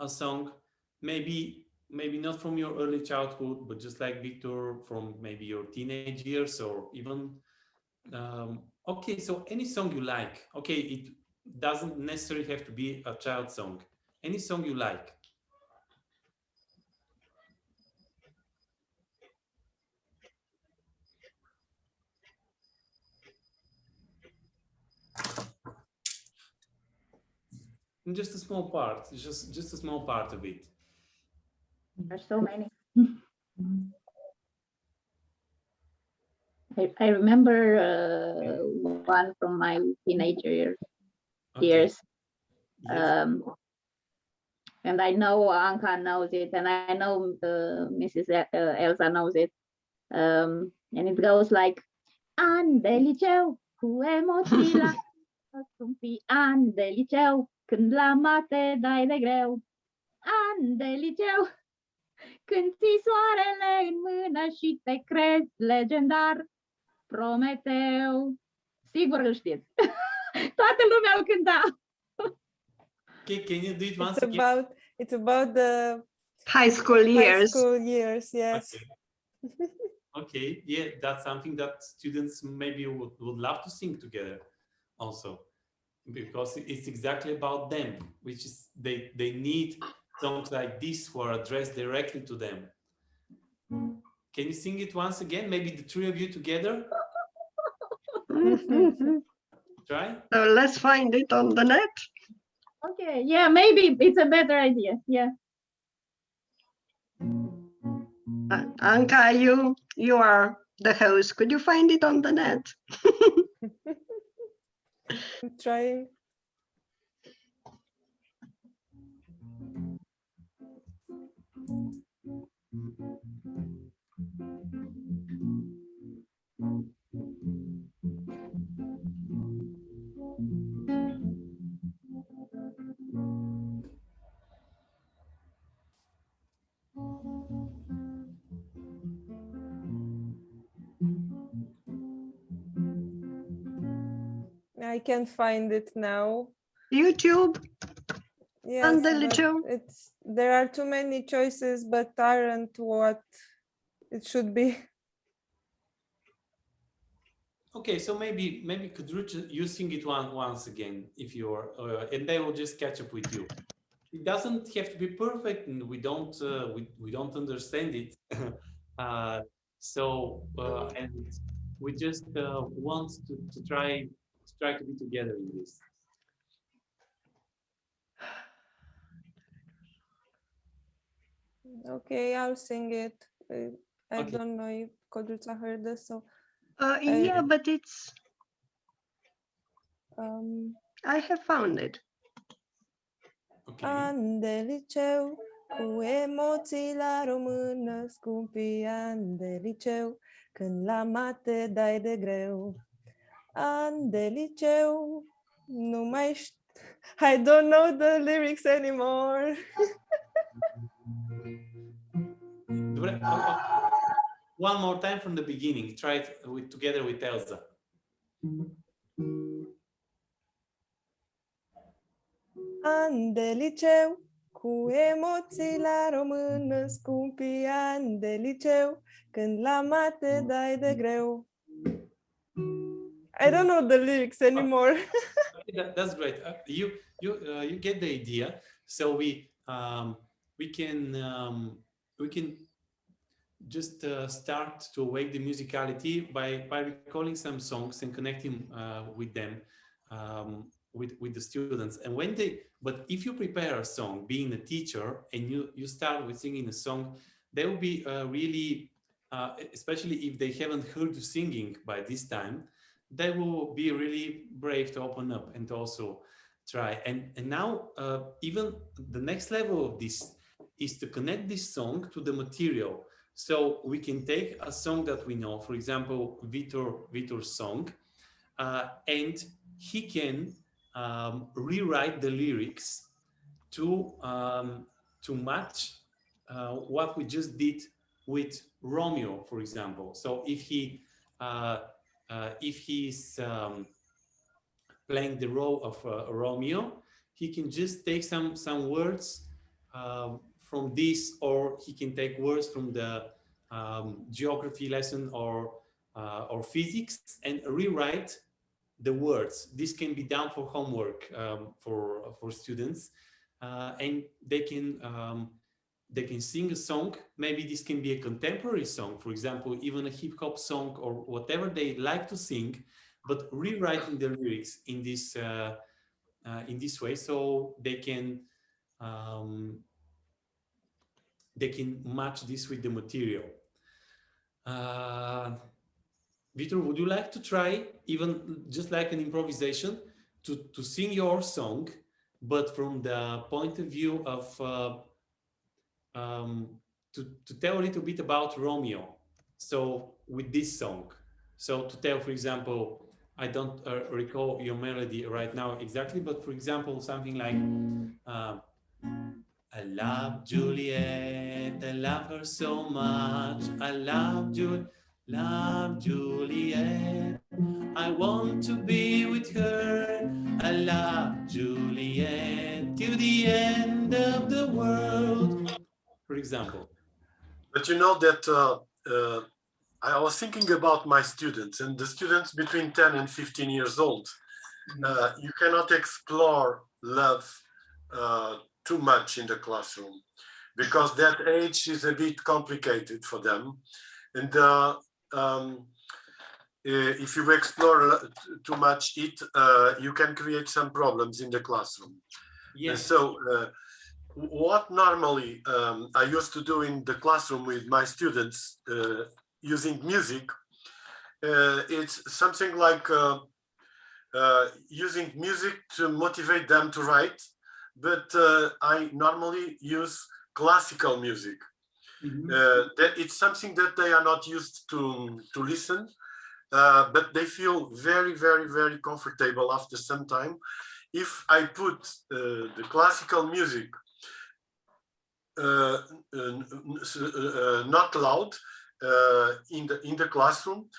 a song, maybe not from your early childhood, but just like Victor, from maybe your teenage years, or even okay, so any song you like. Okay, it doesn't necessarily have to be a child song. Any song you like. And just a small part, just a small part of it. There's so many. I remember one from my teenager years. Yes. And I know Anka knows it, and I know Mrs. Elsa knows it. And it goes like, Ande liceu, cu emoții la scumpi, ande liceu, când la mate dai de greu. Ande liceu, când ții soarele în mână și te crezi legendar, Prometeu. Sigur îl știți. Toată lumea îl cânta. Okay, can you do it once again? It's about the High school years. high school years, yes. Okay. Okay, yeah, that's something that students maybe would love to sing together also, because it's exactly about them, which is they need songs like this who are addressed directly to them. Can you sing it once again? Maybe the three of you together? Try? So let's find it on the net. Okay, yeah, maybe it's a better idea. Yeah. Anka, you are the host. Could you find it on the net? I'm trying. I can't find it now. YouTube? Yes, And the but little- there are too many choices, but aren't what it should be. Okay, so maybe could you sing it once again, if you're, and they will just catch up with you. It doesn't have to be perfect, and we don't understand it. And we just want to try to be together in this. Okay, I'll sing it. I Okay. don't know if Codruța heard this, so Yeah, but it's, I have found it. Okay. An de liceu, cu emoții la română, scumpii ani de liceu, când la mate dai de greu. An de liceu, nu mai I don't know the lyrics anymore. One more time from the beginning. Try it together with Elsa. An de liceu, cu emoții la română, scumpii ani de liceu, când la mate dai de greu. I don't know the lyrics anymore. That's great. You get the idea. So we can just start to awake the musicality by recalling some songs and connecting with them, with the students. And but if you prepare a song, being a teacher, and you start with singing a song, they will be really, especially if they haven't heard you singing by this time, they will be really brave to open up and also try. And now even the next level of this is to connect this song to the material. So we can take a song that we know, for example, Vitor's song, and he can rewrite the lyrics to match what we just did with Romeo, for example. So if he's playing the role of Romeo, he can just take some words from this, or he can take words from the geography lesson or physics and rewrite the words. This can be done for homework for students, and they can sing a song. Maybe this can be a contemporary song, for example, even a hip hop song or whatever they like to sing, but rewriting the lyrics in this way, so they can match this with the material. Vitor, would you like to try, even just like an improvisation, to sing your song, but from the point of view of to tell a little bit about Romeo? So with this song, so to tell, for example, I don't recall your melody right now exactly, but for example, something like I love Juliet, I love her so much. I love Juliet. I want to be with her. I love Juliet to the end of the world, for example. But you know that I was thinking about my students, and the students between 10 and 15 years old. You cannot explore love too much in the classroom, because that age is a bit complicated for them. And if you explore too much it, you can create some problems in the classroom. Yes. So what normally I used to do in the classroom with my students using music, it's something like using music to motivate them to write, but I normally use classical music. That it's something that they are not used to listen, but they feel very, very, very comfortable after some time. If I put the classical music not loud in the classroom,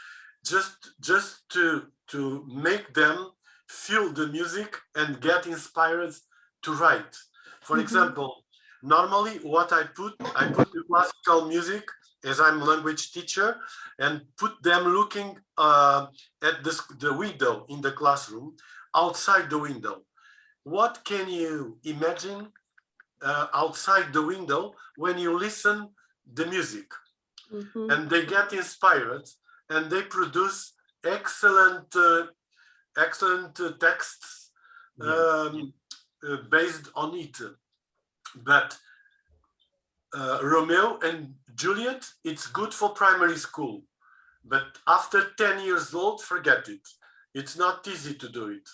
just to make them feel the music and get inspired to write. For example, normally what I put the classical music, as I'm a language teacher, and put them looking at the window in the classroom, outside the window. What can you imagine outside the window when you listen the music? And they get inspired, and they produce excellent texts based on it. But Romeo and Juliet, it's good for primary school, but after 10 years old, forget it. It's not easy to do it.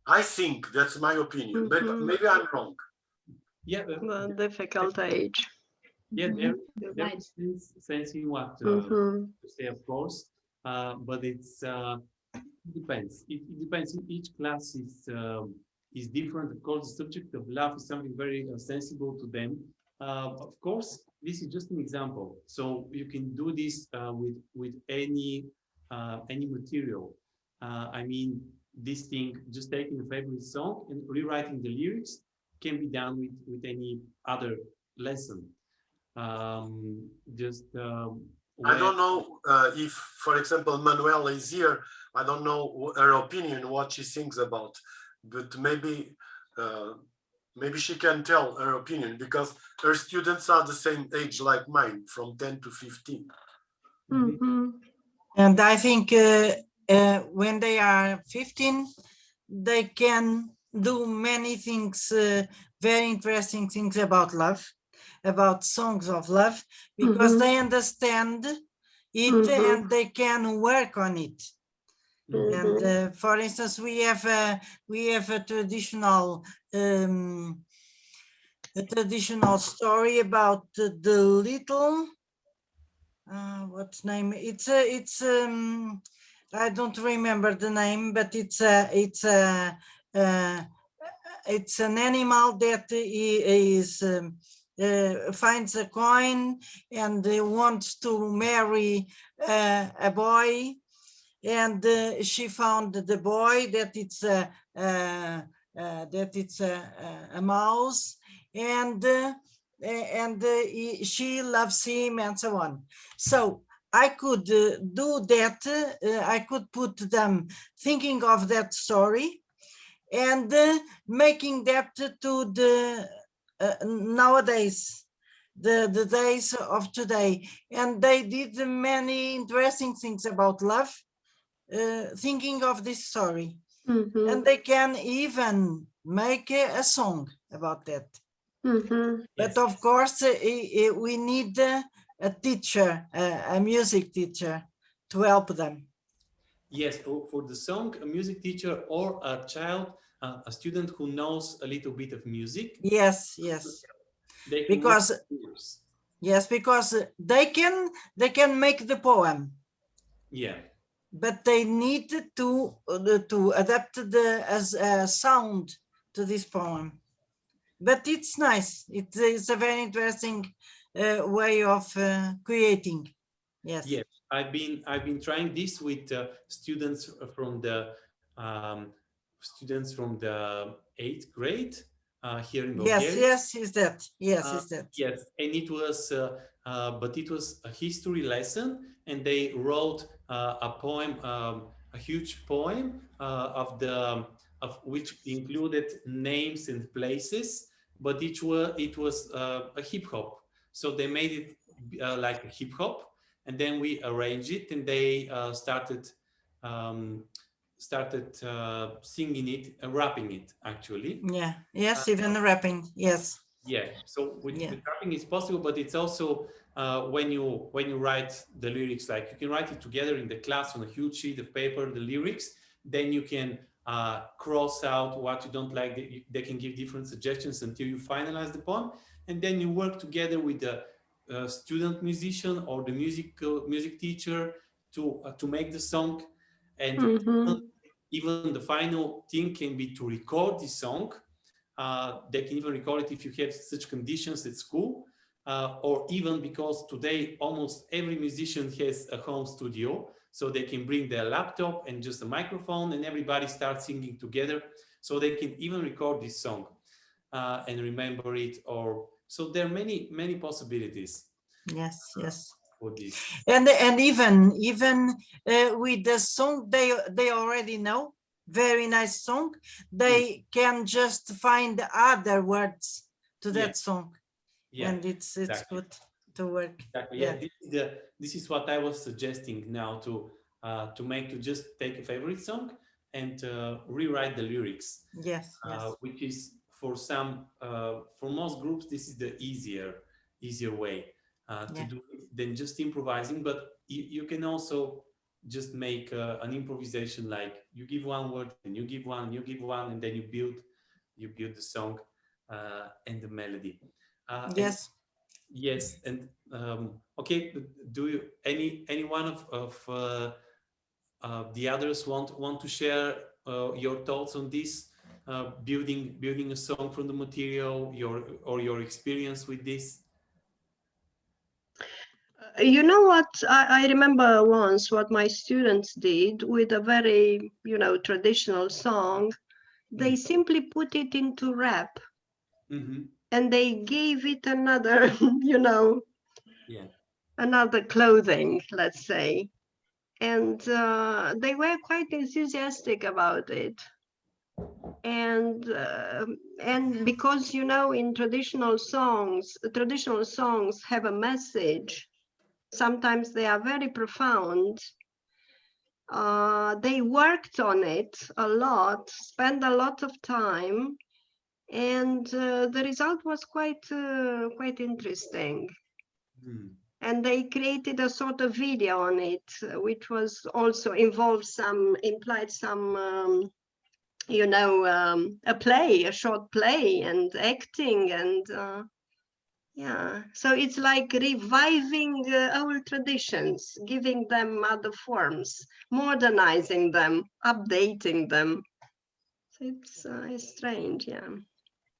I think that's my opinion, but maybe I'm wrong. Yeah, Well, difficult age. Yeah, there is sense in what to say, of course, but it depends. It depends. Each class is different. Of course, the subject of love is something very sensible to them. Of course, this is just an example. So you can do this with any material. I mean, this thing, just taking a favorite song and rewriting the lyrics, can be done with any other lesson. I don't know if, for example, Manuela is here. I don't know her opinion, what she thinks about, but maybe she can tell her opinion, because her students are the same age like mine, from 10 to 15. And I think when they are 15, they can do many things, very interesting things about love, about songs of love, because they understand it and they can work on it. And for instance, we have a traditional story about the little what's name? It's I don't remember the name, but it's an animal that is finds a coin and wants to marry a boy, and she found the boy that it's a mouse, and she loves him and so on. So I could do that. I could put them thinking of that story and making that to the nowadays, the days of today. And they did many interesting things about love, thinking of this story. Mhm. And they can even make a song about that. Mhm. But Yes. of course, we need a teacher, a music teacher, to help them. Yes, for the song, a music teacher or a child, a student who knows a little bit of music, Yes, yes. they can work Because with yours. yes, because they can make the poem, Yeah. but they need to adapt the as a sound to this poem. But it's nice. It's a very interesting way of creating. Yes. Yes, I've been trying this with students from the um, 8th grade here in Yes, Bulgaria. yes, is that. Yes, Uh, is that. yes, and it was, but it was a history lesson, and they wrote a poem, a huge poem of which included names and places, but it was a hip hop. So they made it like a hip hop, and then we arranged it, and they um, started singing it, rapping it actually. Yeah. Uh, Yes, even rapping. Yes. yeah, so Yeah. with rapping it's possible, but it's also when you write the lyrics, like you can write it together in the class on a huge sheet of paper, the lyrics, then you can cross out what you don't like. They can give different suggestions until you finalize the poem, and then you work together with the student musician or the music teacher to make the song, and Mhm. even the final thing can be to record the song. They can even record it if you have such conditions at school, or even because today almost every musician has a home studio, so they can bring their laptop and just a microphone, and everybody starts singing together. So they can even record this song and remember it. Or so there are many possibilities Yes, yes. for this. And even with the song they already know, very nice song, they can just find other words to Yeah, that song, yeah, and it's exactly. good to work. Exactly. Yeah, Yeah. this is what I was suggesting now to just take a favorite song and rewrite the lyrics, Yes, yes. which is for most groups this is the easier way to Yeah. do it than just improvising. But you can also just make an improvisation, like you give one word and you give one, you give one, and then you build the song and the melody. And Yes. yes, and okay. Do you any one of the others want to share your thoughts on this, building a song from the material, your experience with this? You know what? I remember once what my students did with a very, traditional song. They simply put it into rap Mm-hmm. and they gave it another, Yeah. another clothing, let's say. And they were quite enthusiastic about it. And because, in traditional songs have a message. Sometimes they are very profound. They worked on it a lot, spent a lot of time, and the result was quite interesting. Mm. And they created a sort of video on it, which was also implied some a short play and acting, and yeah, so it's like reviving old traditions, giving them other forms, modernizing them, updating them. So it's strange, yeah.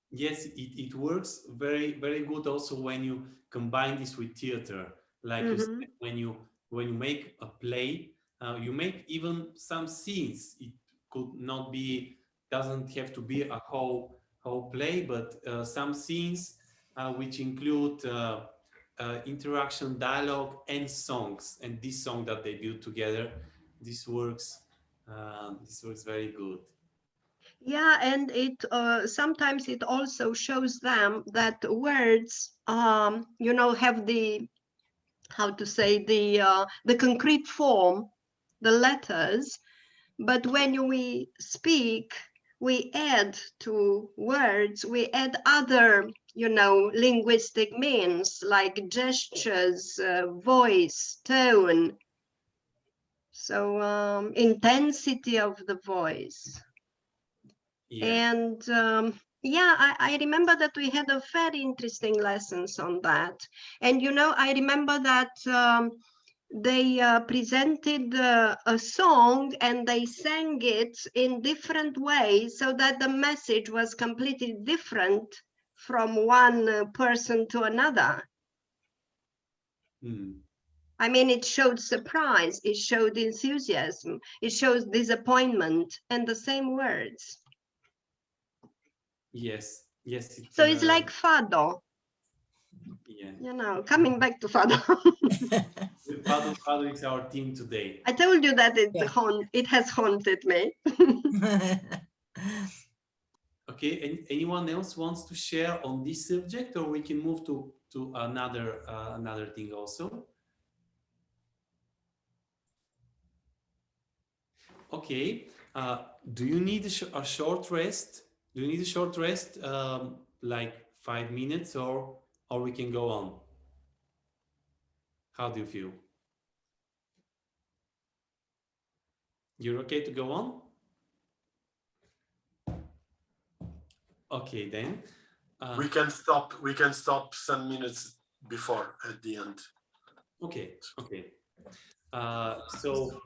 Yes, it works very good also when you combine this with theater. Like you Mm-hmm. said, when you make a play, you make even some scenes. It could not be, doesn't have to be a whole whole play, but some scenes which include interaction, dialogue, and songs. And this song that they build together, this works very good. Yeah, and it sometimes it also shows them that words, you know, have the, how to say, the concrete form, the letters, but when we speak, we add to words, we add other, you know, linguistic means like gestures, voice, tone, so intensity of the voice. Yeah. And yeah, I remember that we had a very interesting lessons on that. And, you know, I remember that they presented a song and they sang it in different ways so that the message was completely different from one person to another. Hmm. I mean, it showed surprise, it showed enthusiasm, it shows disappointment, and the same words. Yes, yes. So it's like fado, Yeah. you know, coming back to fado. Fado is our team today. I told you that it, Yeah. it has haunted me. Okay, anyone else wants to share on this subject, or we can move to another thing also? Okay, do you need a short rest? Do you need a short rest, like 5 minutes, or we can go on? How do you feel? You're okay to go on? Okay, then. We can stop. We can stop some minutes before at the end. Okay, okay. So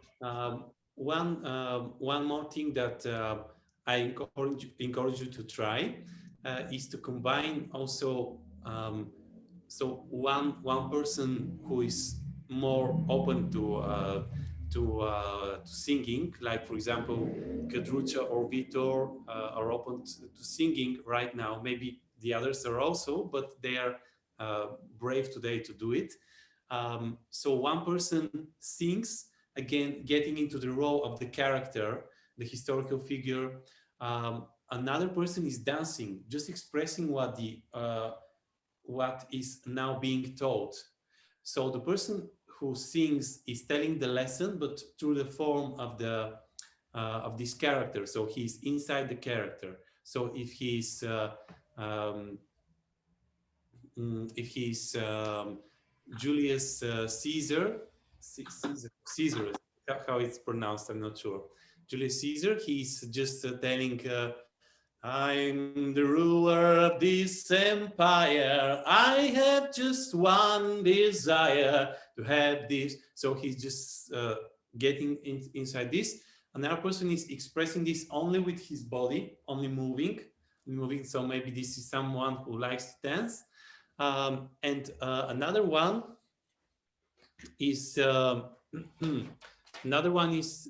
one more thing that I encourage you to try is to combine also. So one person who is more open to singing, like for example, Kadrucha or Vitor are open to singing right now. Maybe the others are also, but they are brave today to do it. So one person sings, again, getting into the role of the character, the historical figure. Another person is dancing, just expressing what is now being taught. So the person who sings is telling the lesson, but through the form of this character. So he's inside the character. So um, if he's Julius Caesar, how it's pronounced, I'm not sure. Julius Caesar, he's just telling, I'm the ruler of this empire. I have just one desire to have this. So he's just getting inside this. Another person is expressing this only with his body, only moving. So maybe this is someone who likes to dance. And another one is another one is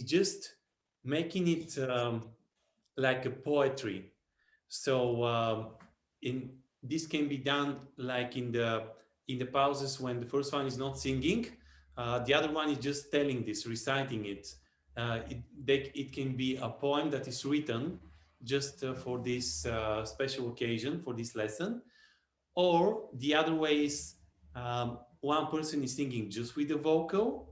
just making it like a poetry. So in this can be done like in the pauses when the first one is not singing, the other one is just telling this, reciting it. It can be a poem that is written just for this special occasion, for this lesson. Or the other way is one person is singing just with the vocal,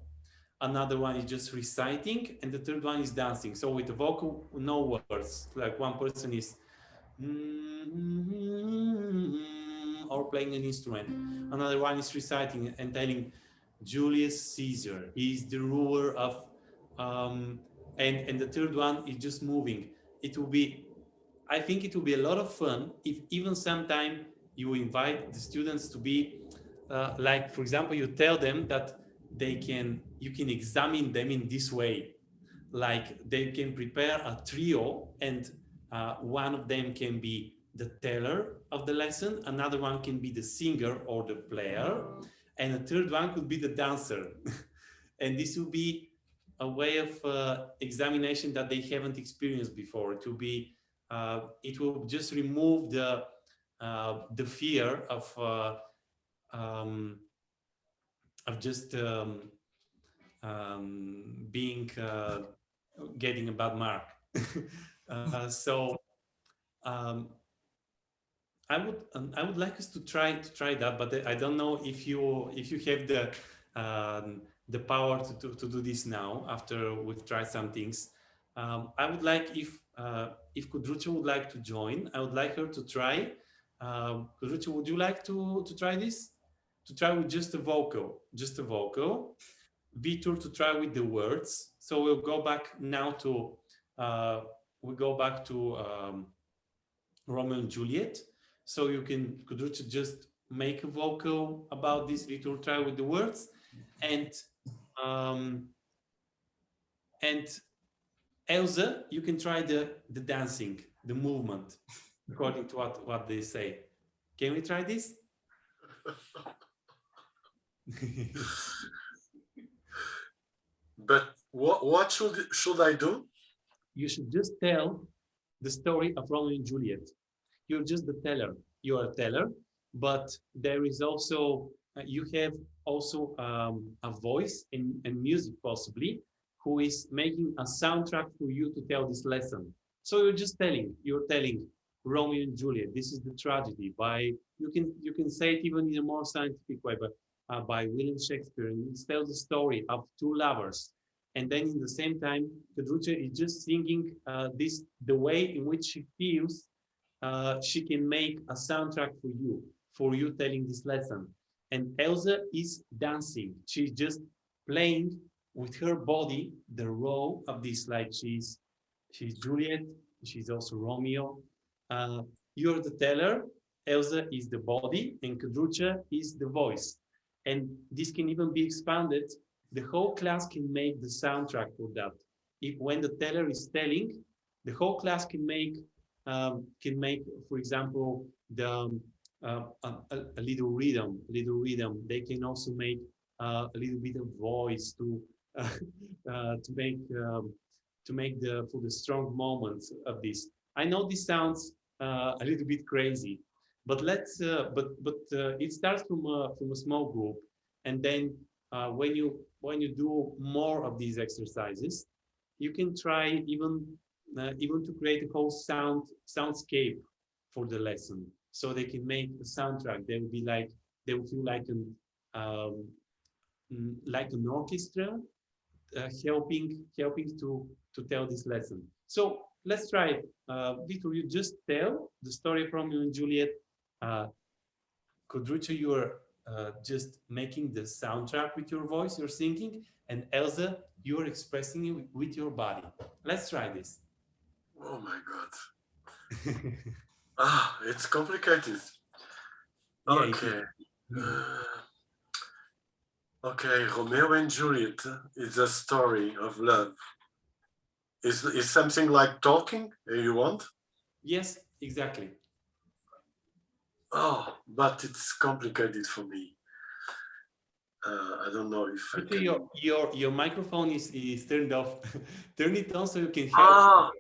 another one is just reciting, and the third one is dancing. So with the vocal, no words. Like one person is or playing an instrument. Another one is reciting and telling Julius Caesar. He is the ruler of, and the third one is just moving. I think it will be a lot of fun if even sometime you invite the students to be like, for example, you tell them that you can examine them in this way. Like they can prepare a trio, and one of them can be the teller of the lesson, another one can be the singer or the player, and a third one could be the dancer. And this will be a way of examination that they haven't experienced before. It will be it will just remove the fear of just being getting a bad mark. So I would like us to try that, but I don't know if you have the power to do this now after we've tried some things. I would like if Kudrucha would like to join, I would like her to try. Kudrucha, would you like to try this? To try with just a vocal, Vitor to try with the words. So we'll go back now to Romeo and Juliet. So Kudrucha just make a vocal about this. Vitor try with the words, and Elsa, you can try the dancing, the movement, according to what they say. Can we try this? But what should I do? You should just tell the story of Romeo and Juliet. You're just the teller. You are a teller, but there is also you have also a voice and music possibly, who is making a soundtrack for you to tell this lesson. So you're telling Romeo and Juliet. This is the tragedy by you can say it even in a more scientific way, but by William Shakespeare, and it tells the story of two lovers. And then in the same time, Kudrucha is just singing the way in which she feels she can make a soundtrack for you telling this lesson. And Elsa is dancing. She's just playing with her body the role of this, like she's Juliet, she's also Romeo. You're the teller, Elsa is the body, and Kudrucha is the voice. And this can even be expanded. The whole class can make the soundtrack for that. When the teller is telling, the whole class can make, for example, a little rhythm. They can also make a little bit of voice to make for the strong moments of this. I know this sounds a little bit crazy, but it starts from a small group, and then when you do more of these exercises, you can try even to create a whole soundscape for the lesson. So they can make a soundtrack. They will feel like an orchestra helping to tell this lesson. So let's try it. Vitor, you just tell the story of Romeo and Juliet. Kudrucha, you are just making the soundtrack with your voice, you're singing, and Elsa, you're expressing it with your body. Let's try this. Oh my God. It's complicated. Yeah, okay. Okay, Romeo and Juliet is a story of love. Is something like talking you want? Yes, exactly. Oh, but it's complicated for me. I don't know if I can... Your microphone is turned off. Turn it on so you can help.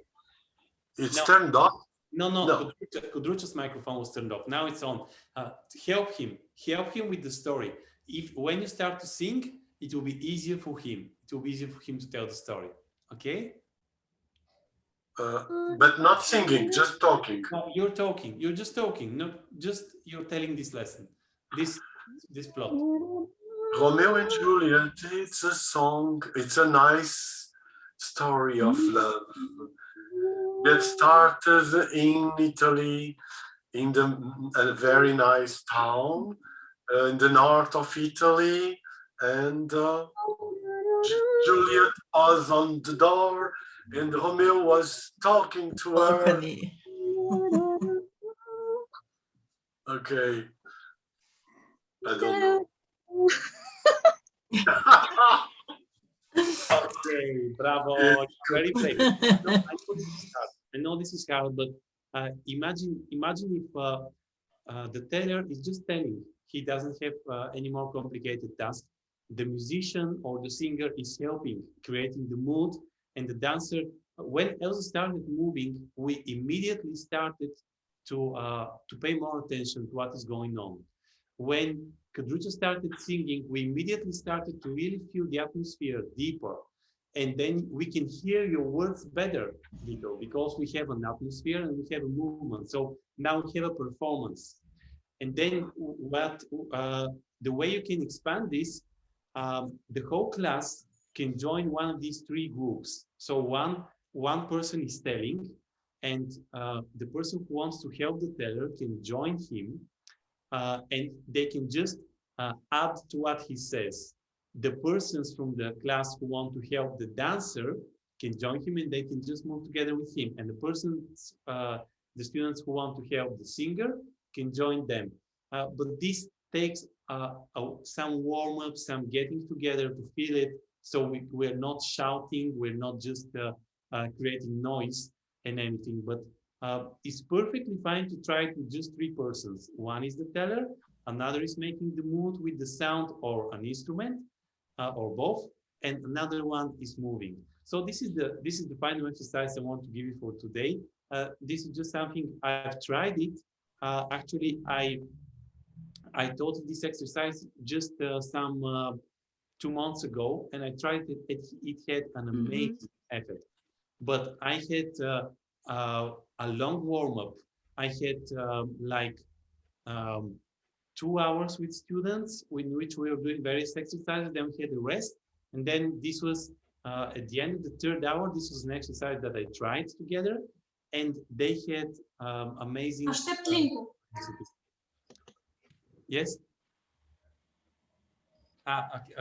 It's turned off? No. Kudrucha's microphone was turned off. Now it's on. Help him with the story. When you start to sing, it will be easier for him. It will be easier for him to tell the story. Okay? But not singing, just talking. No, you're talking. You're just talking. Not just you're telling this lesson. This plot. Romeo and Juliet, it's a song. It's a nice story of love that started in Italy, in a very nice town in the north of Italy, and Juliet was on the door, and Romeo was talking to her. Okay, I don't know. Okay, bravo. Very brave. I know this is hard, but imagine if the teller is just telling. He doesn't have any more complicated tasks. The musician or the singer is helping, creating the mood, and the dancer when Elsa started moving, we immediately started to pay more attention to what is going on. When Kadrucha started singing, we immediately started to really feel the atmosphere deeper. And then we can hear your words better, Vito, because we have an atmosphere and we have a movement. So now we have a performance. And then the way you can expand this, the whole class can join one of these three groups. So one person is telling, and the person who wants to help the teller can join him, and they can just add to what he says. The persons from the class who want to help the dancer can join him, and they can just move together with him. And the students who want to help the singer can join them. But this takes some warm-up, some getting together to feel it. So we're not shouting, we're not just creating noise and anything, but it's perfectly fine to try to just three persons. One is the teller, another is making the mood with the sound or an instrument, or both, and another one is moving. So this is the final exercise I want to give you for today. This is just something I've tried it. Actually, I taught this exercise just some 2 months ago, and I tried it. It had an amazing effect. But I had a long warm-up. I had like 2 hours with students in which we were doing various exercises. Then we had a rest, and then this was at the end of the 3rd hour. This was an exercise that I tried together, and they had amazing. Yes.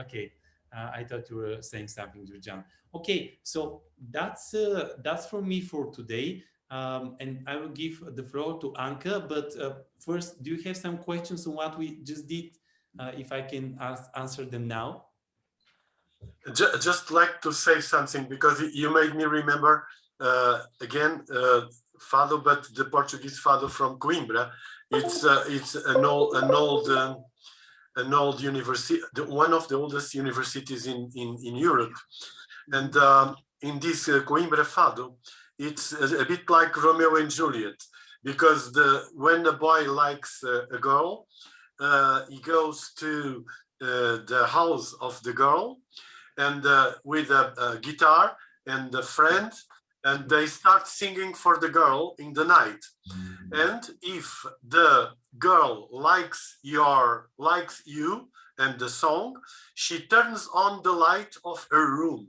Okay. I thought you were saying something, Georgiana. Okay, so that's for me for today, and I will give the floor to Anka. But first, do you have some questions on what we just did? If I can answer them now. Just like to say something, because you made me remember again fado, but the Portuguese fado from Coimbra. It's an old university, one of the oldest universities in Europe, and in this Coimbra fado, it's a bit like Romeo and Juliet, because when a boy likes a girl, he goes to the house of the girl, and with a guitar and a friend, and they start singing for the girl in the night. And if the girl likes you and the song, she turns on the light of her room.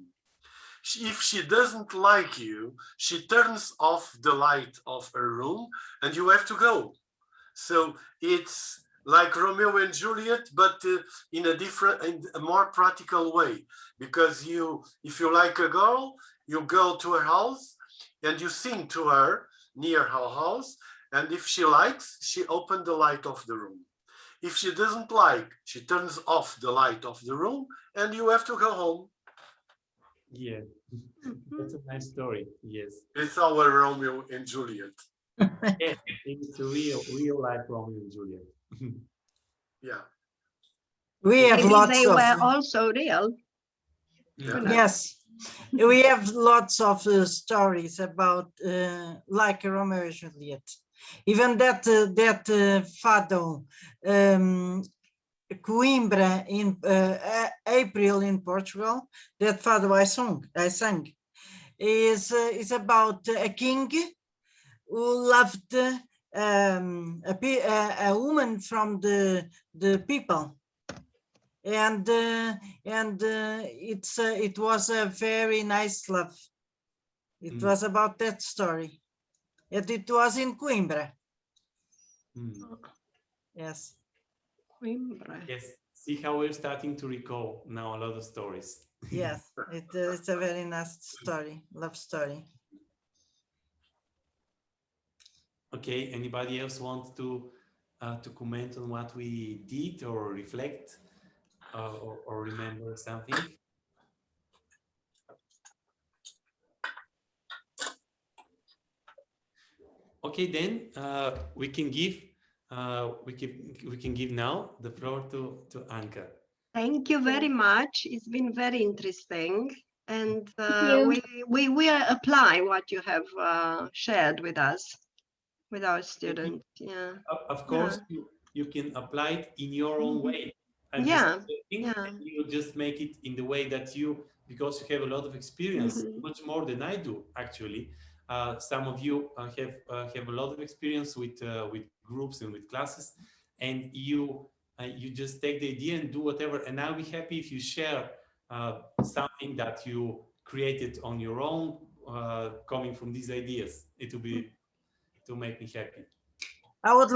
If she doesn't like you, she turns off the light of her room, and you have to go. So it's like Romeo and Juliet, but in a more practical way. Because if you like a girl, you go to her house and you sing to her near her house. And if she likes, she opens the light of the room. If she doesn't like, she turns off the light of the room, and you have to go home. Yeah, that's a nice story. Yes, it's our Romeo and Juliet. Yeah, it's a real life Romeo and Juliet. Yeah, we have Maybe lots they of. were also real. yeah. Yes, we have lots of stories about like Romeo and Juliet. Even that fado, Coimbra in April in Portugal, that fado I sang, is about a king who loved a woman from the people, and it was a very nice love. It was about that story, and it was in Coimbra. Yes. Coimbra. Yes. See how we're starting to recall now a lot of stories. Yes, it's a very nice story, love story. Okay, anybody else want to comment on what we did, or reflect, or remember something? Okay, then we can give now the floor to Anka. Thank you very much. It's been very interesting. And you. we apply what you have shared with us, with our students. Yeah. Of course, you can apply it in your own way. I'm just Yeah. thinking, Yeah. and you just make it in the way that you, because you have a lot of experience, much more than I do actually. Some of you have a lot of experience with groups and with classes, and you just take the idea and do whatever. And I'll be happy if you share something that you created on your own, coming from these ideas. It will make me happy. I would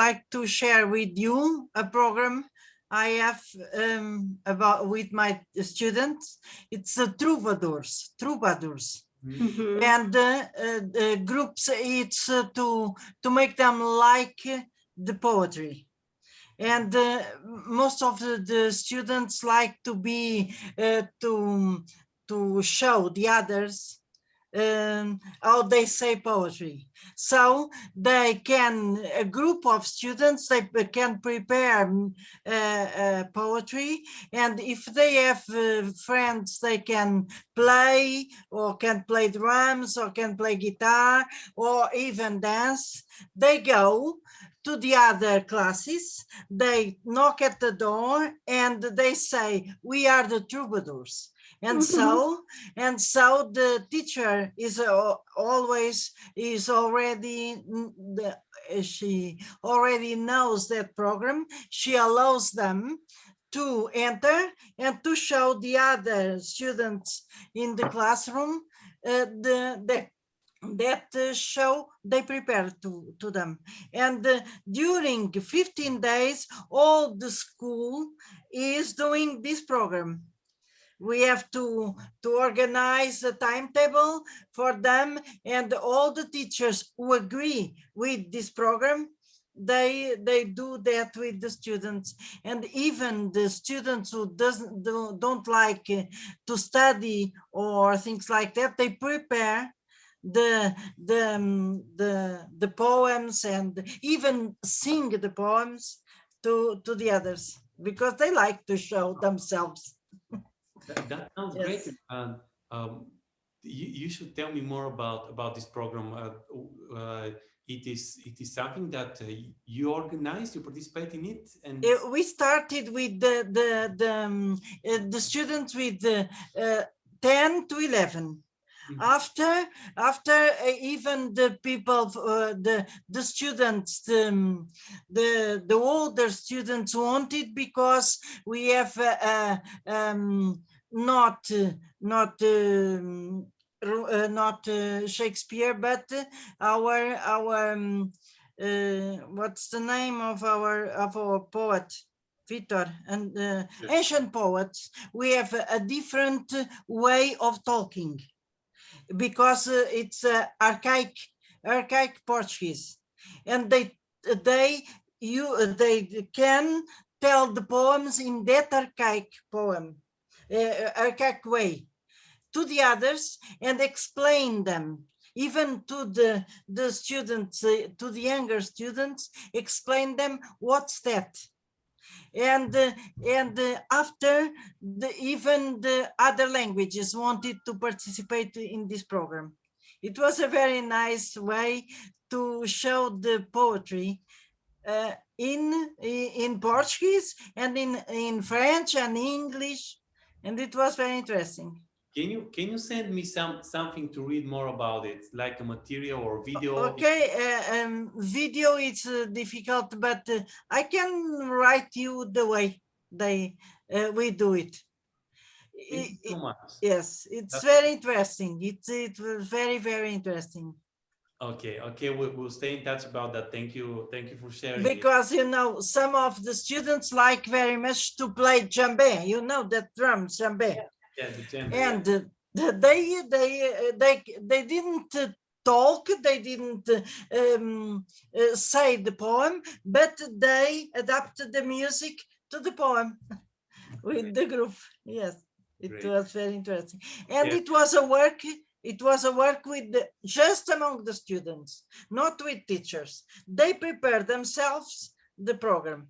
like to share with you a program I have about with my students. It's troubadours. Mhm. And the groups, it's to make them like the poetry. And most of the students like to be to show the others how they say poetry. So they can, a group of students, they can prepare poetry, and if they have friends, they can play, or can play drums, or can play guitar, or even dance. They go to the other classes, they knock at the door, and they say, "We are the troubadours." And so the teacher is always already she already knows that program. She allows them to enter and to show the other students in the classroom that show they prepare to them. And during 15 days, all the school is doing this program. We have to organize a timetable for them, and all the teachers who agree with this program, they do that with the students. And even the students who don't like to study or things like that, they prepare the poems, and even sing the poems to the others, because they like to show themselves. That sounds Yes. great. You should tell me more about this program. It is something that you organize, you participate in it, and We started with the students with 10 to 11. After even the people, the students, the older students wanted, because we have not Shakespeare, but our what's the name of our poet, Victor, and ancient poets. We have a different way of talking, because it's archaic Portuguese, and they can tell the poems in that archaic way to the others, and explain them, even to the students, to the younger students, explain them what's that. And after even the other languages wanted to participate in this program. It was a very nice way to show the poetry in Portuguese, and in French and English, and it was very interesting. can you send me something to read more about it, like a material or video? Okay, video is difficult, but I can write you the way we do it. Thank you so much. Yes, it's very interesting. It's very, very interesting. Okay, we'll stay in touch about that. Thank you for sharing. Because some of the students like very much to play djembe. You know that drum, djembe. Yeah, the djembe. And they didn't talk, they didn't say the poem, but they adapted the music to the poem with the group. Yes, it Great. was very interesting. And Yeah. it was a work with just among the students, not with teachers. They prepare themselves the program.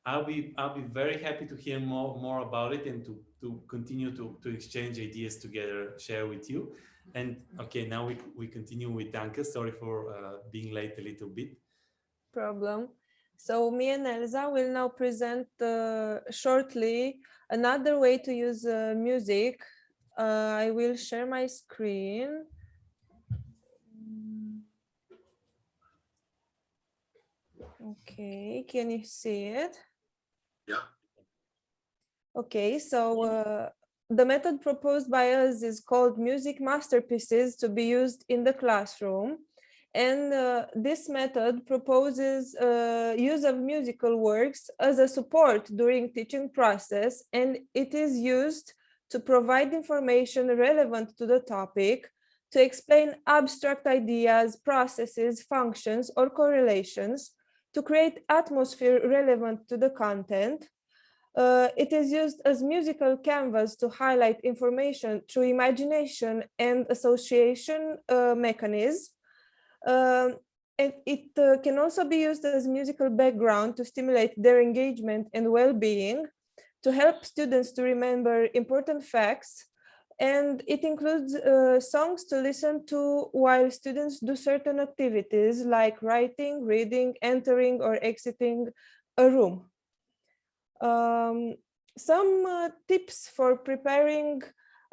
I'll be very happy to hear more about it and to continue to exchange ideas together, share with you. And okay, now we continue with Danka. Sorry for being late a little bit. Problem. So me and Elsa will now present shortly another way to use music. I will share my screen. Okay, can you see it? Yeah. Okay, so the method proposed by us is called music masterpieces to be used in the classroom. And this method proposes use of musical works as a support during teaching process, and it is used to provide information relevant to the topic, to explain abstract ideas, processes, functions, or correlations, to create atmosphere relevant to the content. It is used as musical canvas to highlight information through imagination and association mechanisms. And it can also be used as musical background to stimulate their engagement and well-being, to help students to remember important facts. And it includes songs to listen to while students do certain activities like writing, reading, entering, or exiting a room. Some tips for preparing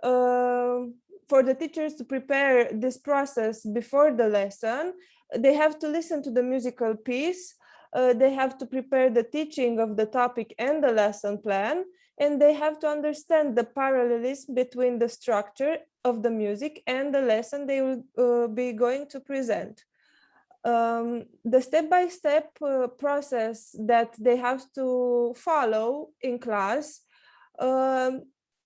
for the teachers to prepare this process before the lesson: they have to listen to the musical piece, they have to prepare the teaching of the topic and the lesson plan, and they have to understand the parallelism between the structure of the music and the lesson they will be going to present. The step-by-step process that they have to follow in class,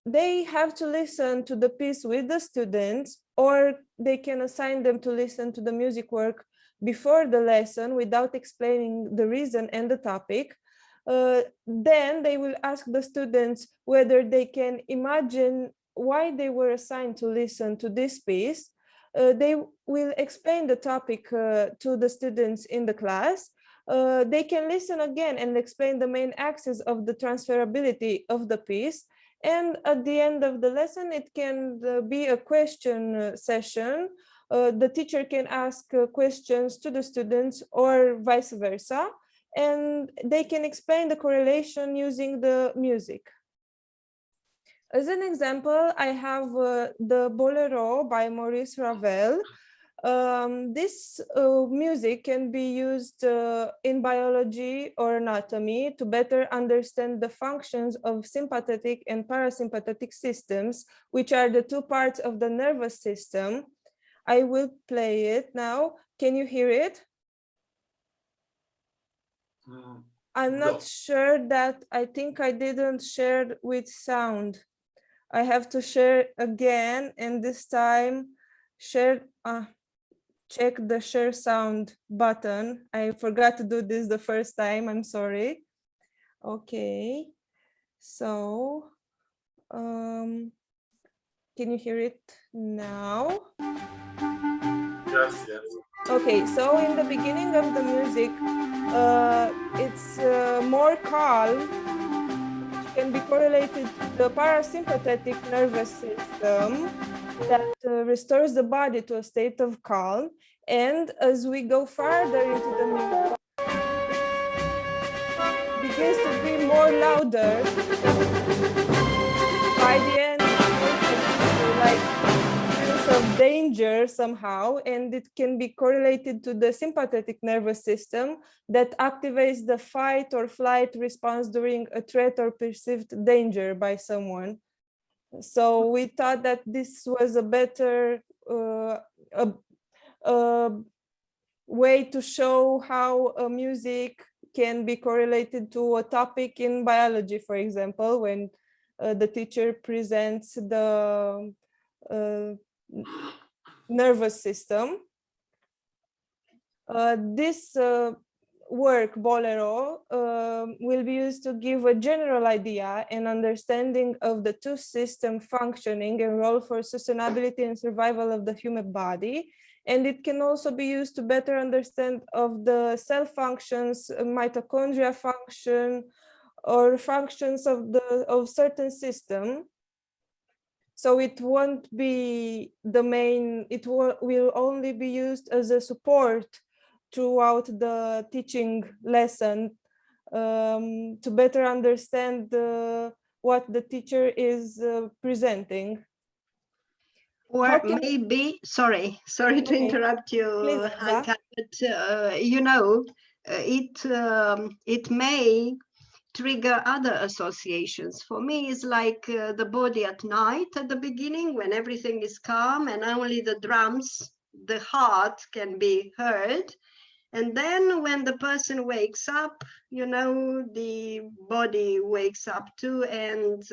they have to listen to the piece with the students, or they can assign them to listen to the music work before the lesson without explaining the reason and the topic. Then they will ask the students whether they can imagine why they were assigned to listen to this piece. They will explain the topic to the students in the class. They can listen again and explain the main axis of the transferability of the piece. And at the end of the lesson, it can be a question session. The teacher can ask questions to the students or vice versa, and they can explain the correlation using the music. As an example, I have the Bolero by Maurice Ravel. This music can be used in biology or anatomy to better understand the functions of sympathetic and parasympathetic systems, which are the two parts of the nervous system. I will play it now. Can you hear it? I'm not sure that I think I didn't share with sound. I have to share again, and this time share, check the share sound button. I forgot to do this the first time, I'm sorry. Okay, so can you hear it now? Yes, yes. Okay, so in the beginning of the music, it's more calm, which can be correlated to the parasympathetic nervous system that restores the body to a state of calm. And as we go farther into the music, it begins to be more louder. By the end, it's like of danger somehow, and it can be correlated to the sympathetic nervous system that activates the fight or flight response during a threat or perceived danger by someone. So we thought that this was a better way to show how music can be correlated to a topic in biology, for example, when the teacher presents the nervous system. This work, Bolero, will be used to give a general idea and understanding of the two system functioning and role for sustainability and survival of the human body. And it can also be used to better understand of the cell functions, mitochondria function, or functions of certain system. So it won't be the main, it will only be used as a support throughout the teaching lesson, to better understand what the teacher is presenting. Or maybe, sorry to Okay. interrupt you, Please, Elsa. Anka, but you know, it may trigger other associations. For me, it's like the body at night at the beginning when everything is calm and only the drums, the heart can be heard. And then when the person wakes up, you know, the body wakes up too, and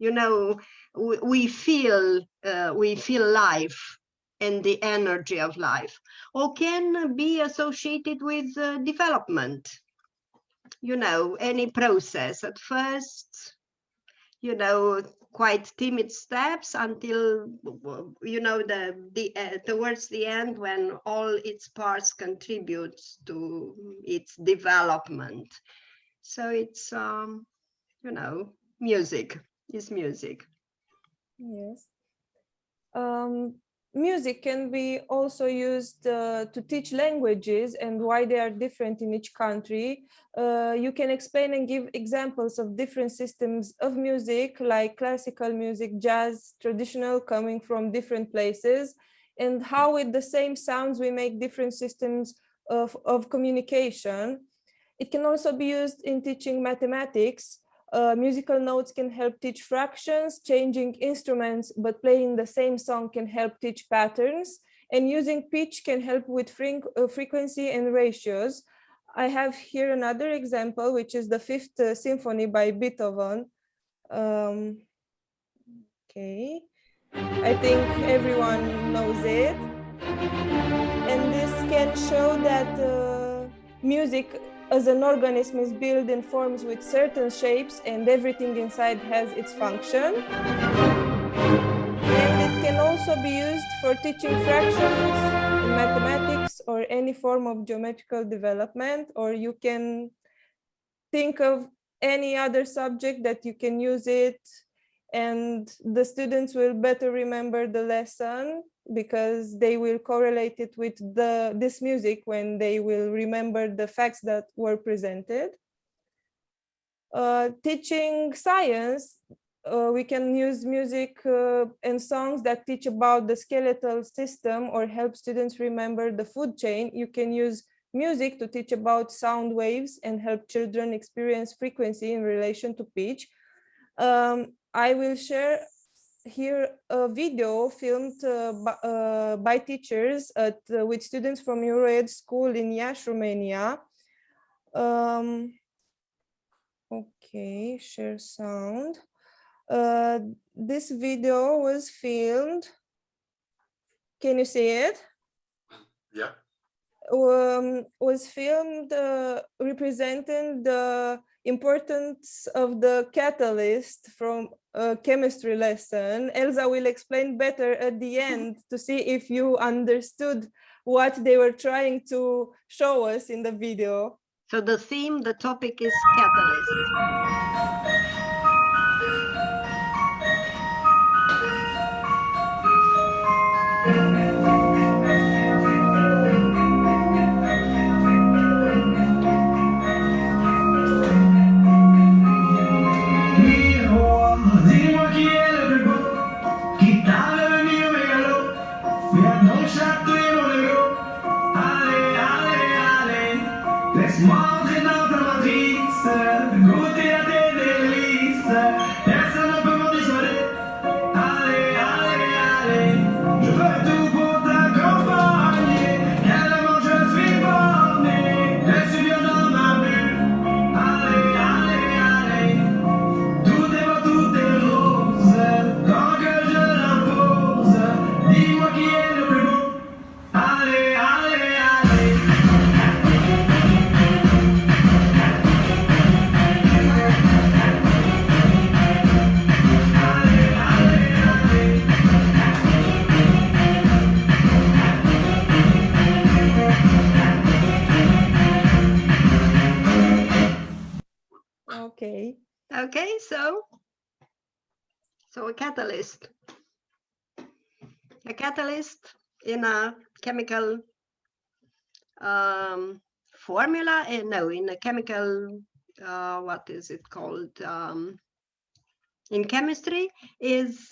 you know, we feel life and the energy of life, or can be associated with development. You know, any process at first, you know, quite timid steps until, you know, towards the end when all its parts contribute to its development. So it's you know, music is music. Yes. Music can be also used to teach languages and why they are different in each country. You can explain and give examples of different systems of music, like classical music, jazz, traditional, coming from different places, and how with the same sounds we make different systems of communication. It can also be used in teaching mathematics. Musical notes can help teach fractions, changing instruments, but playing the same song can help teach patterns, and using pitch can help with frequency and ratios. I have here another example, which is the Fifth Symphony by Beethoven. Okay, I think everyone knows it. And this can show that music as an organism is built in forms with certain shapes and everything inside has its function. And it can also be used for teaching fractions in mathematics or any form of geometrical development, or you can think of any other subject that you can use it, and the students will better remember the lesson because they will correlate it with this music when they will remember the facts that were presented. Teaching science, we can use music and songs that teach about the skeletal system or help students remember the food chain. You can use music to teach about sound waves and help children experience frequency in relation to pitch. I will share here a video filmed by teachers with students from Euroed school in Iași, Romania. Okay, share sound. This video was filmed. Can you see it? Yeah. Was filmed representing the importance of the catalyst from a chemistry lesson. Elsa will explain better at the end to see if you understood what they were trying to show us in the video. So the theme, the topic is catalyst. Let's march in automatique, goûter à tes délits. Okay. Okay, so a catalyst. A catalyst in a chemical formula, no, in a chemical, what is it called? In chemistry is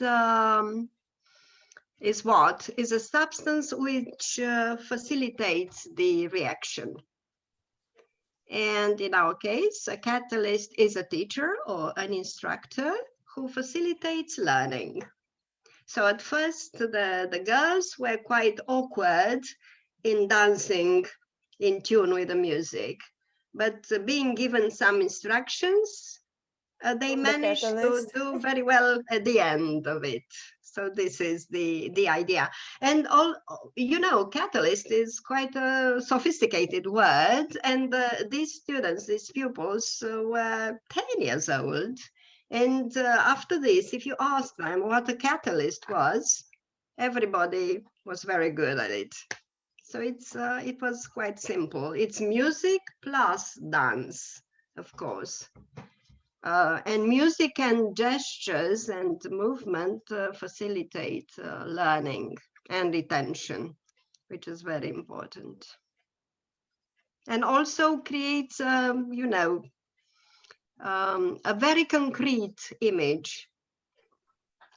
what? Is a substance which facilitates the reaction. And in our case, a catalyst is a teacher or an instructor who facilitates learning. So at first, the girls were quite awkward in dancing in tune with the music, but being given some instructions, they managed to do very well at the end of it. So this is the idea. And catalyst is quite a sophisticated word. And these students, these pupils were 10 years old. And after this, if you ask them what a catalyst was, everybody was very good at it. So it was quite simple. It's music plus dance, of course. And music and gestures and movement facilitate learning and retention, which is very important. And also creates, a very concrete image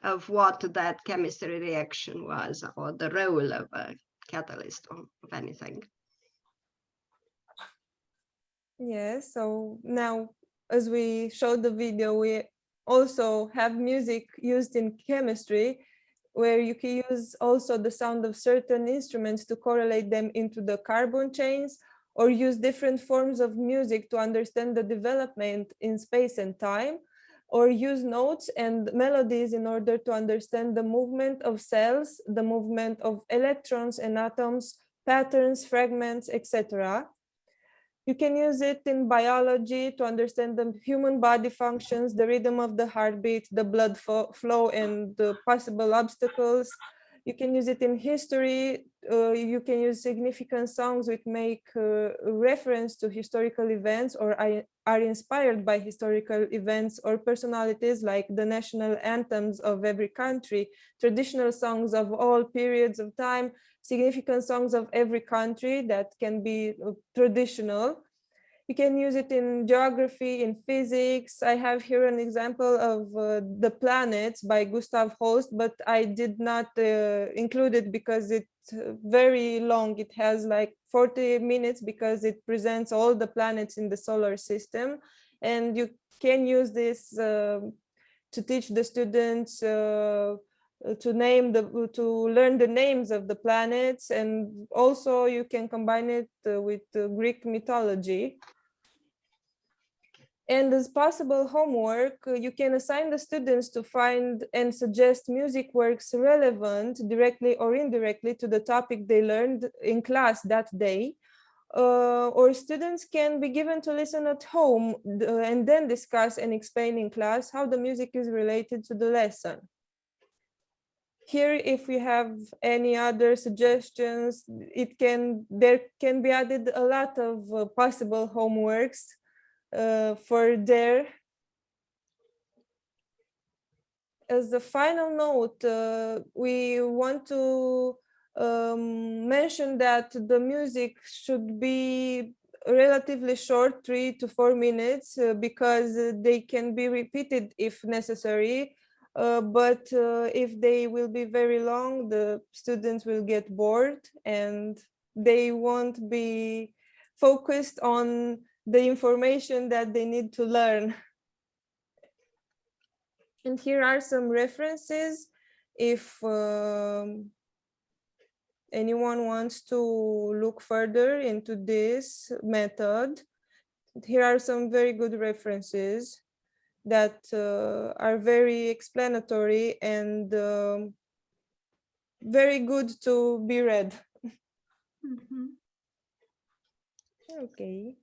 of what that chemistry reaction was, or the role of a catalyst or of anything. Yes, so now, as we showed the video, we also have music used in chemistry, where you can use also the sound of certain instruments to correlate them into the carbon chains, or use different forms of music to understand the development in space and time, or use notes and melodies in order to understand the movement of cells, the movement of electrons and atoms, patterns, fragments, etc. You can use it in biology to understand the human body functions, the rhythm of the heartbeat, the blood flow, and the possible obstacles. You can use it in history. You can use significant songs which make reference to historical events or are inspired by historical events or personalities, like the national anthems of every country, traditional songs of all periods of time, significant songs of every country that can be traditional. You can use it in geography, in physics. I have here an example of The Planets by Gustav Holst, but I did not include it because it's very long. It has like 40 minutes because it presents all the planets in the solar system. And you can use this to teach the students to learn the names of the planets, and also you can combine it with Greek mythology. And as possible homework, you can assign the students to find and suggest music works relevant directly or indirectly to the topic they learned in class that day. Or students can be given to listen at home and then discuss and explain in class how the music is related to the lesson. Here, if we have any other suggestions, there can be added a lot of possible homeworks for there. As a final note, we want to mention that the music should be relatively short, 3 to 4 minutes, because they can be repeated if necessary. But if they will be very long, the students will get bored and they won't be focused on the information that they need to learn. And here are some references if anyone wants to look further into this method. Here are some very good references that are very explanatory and very good to be read. Mm-hmm. Okay.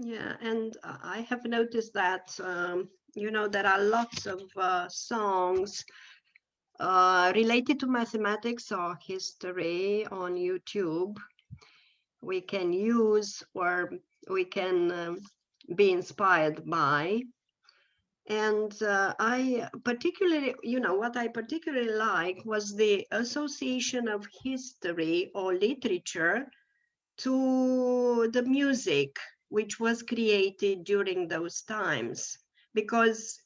Yeah, and I have noticed that, there are lots of songs related to mathematics or history on YouTube. We can use, or we can be inspired by. And I particularly, what I particularly like was the association of history or literature to the music, which was created during those times. Because,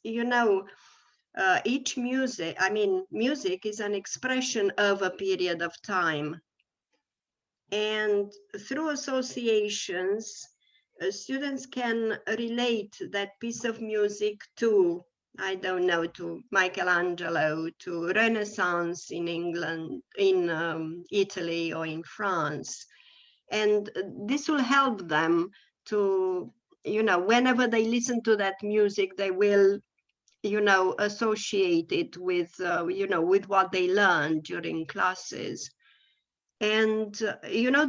each music, music is an expression of a period of time. And through associations, students can relate that piece of music to, I don't know, to Michelangelo, to Renaissance in England, in Italy, or in France. And this will help them to, whenever they listen to that music, they will, associate it with, with what they learned during classes. And,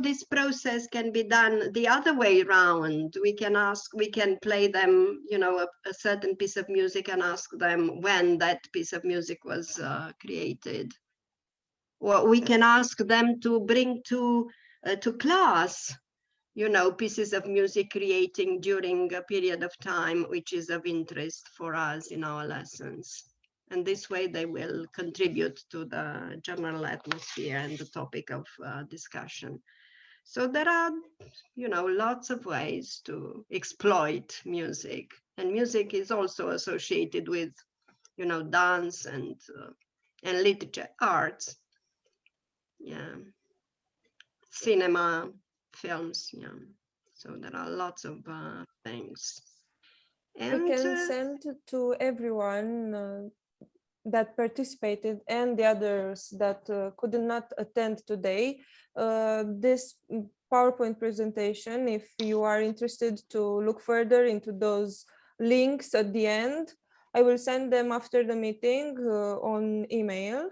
this process can be done the other way around. We can play them, a certain piece of music and ask them when that piece of music was created. Or we can ask them to bring to class, pieces of music creating during a period of time, which is of interest for us in our lessons. And this way they will contribute to the general atmosphere and the topic of discussion. So there are, lots of ways to exploit music. And music is also associated with, dance and literature, arts, yeah, cinema, films, yeah. So there are lots of things. And we can send to everyone that participated and the others that could not attend today this PowerPoint presentation. If you are interested to look further into those links at the end, I will send them after the meeting on email.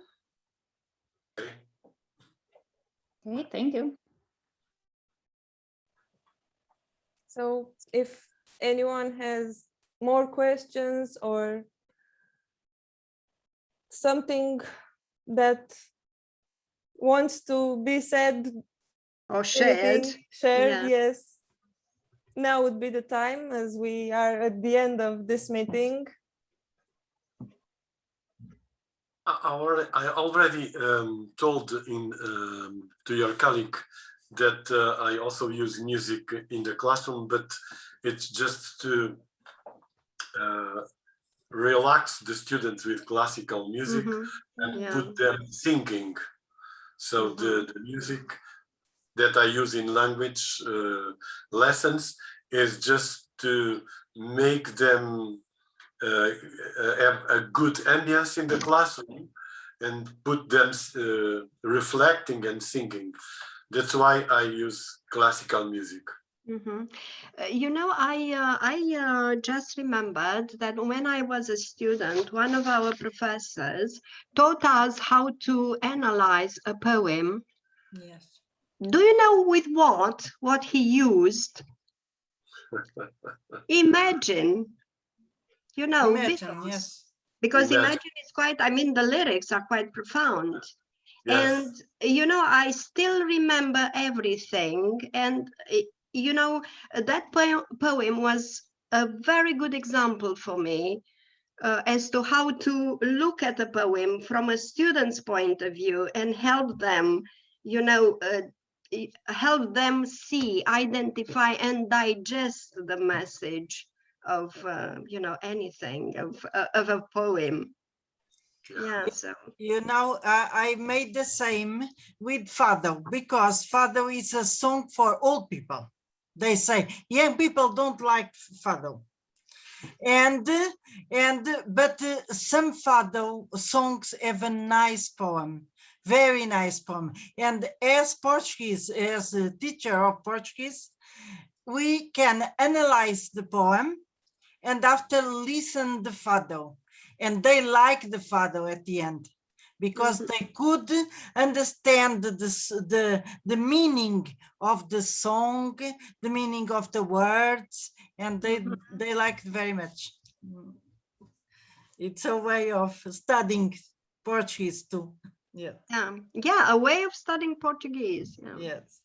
Okay, thank you. So if anyone has more questions or something that wants to be said or shared, yeah. Yes, now would be the time, as we are at the end of this meeting. I already told to your colleague that I also use music in the classroom, but it's just to relax the students with classical music and put them singing. So the music that I use in language lessons is just to make them have a good ambience in the classroom and put them reflecting and singing. That's why I use classical music. I just remembered that when I was a student, one of our professors taught us how to analyze a poem. Yes. Do you know with what he used? Imagine. Imagine, yes. Because imagine is quite, the lyrics are quite profound. Yes. And, I still remember everything. And, that poem was a very good example for me as to how to look at a poem from a student's point of view and help them, help them see, identify, and digest the message of anything of a poem. Yeah, so I made the same with Fado, because Fado is a song for old people. They say young people don't like Fado, but some Fado songs have a nice poem, very nice poem. And as Portuguese, as a teacher of Portuguese, we can analyze the poem and after listen the Fado. And they like the Fado at the end, because they could understand the meaning of the song, the meaning of the words, and they liked very much. It's a way of studying Portuguese too. Yeah, a way of studying Portuguese. Yeah. Yes.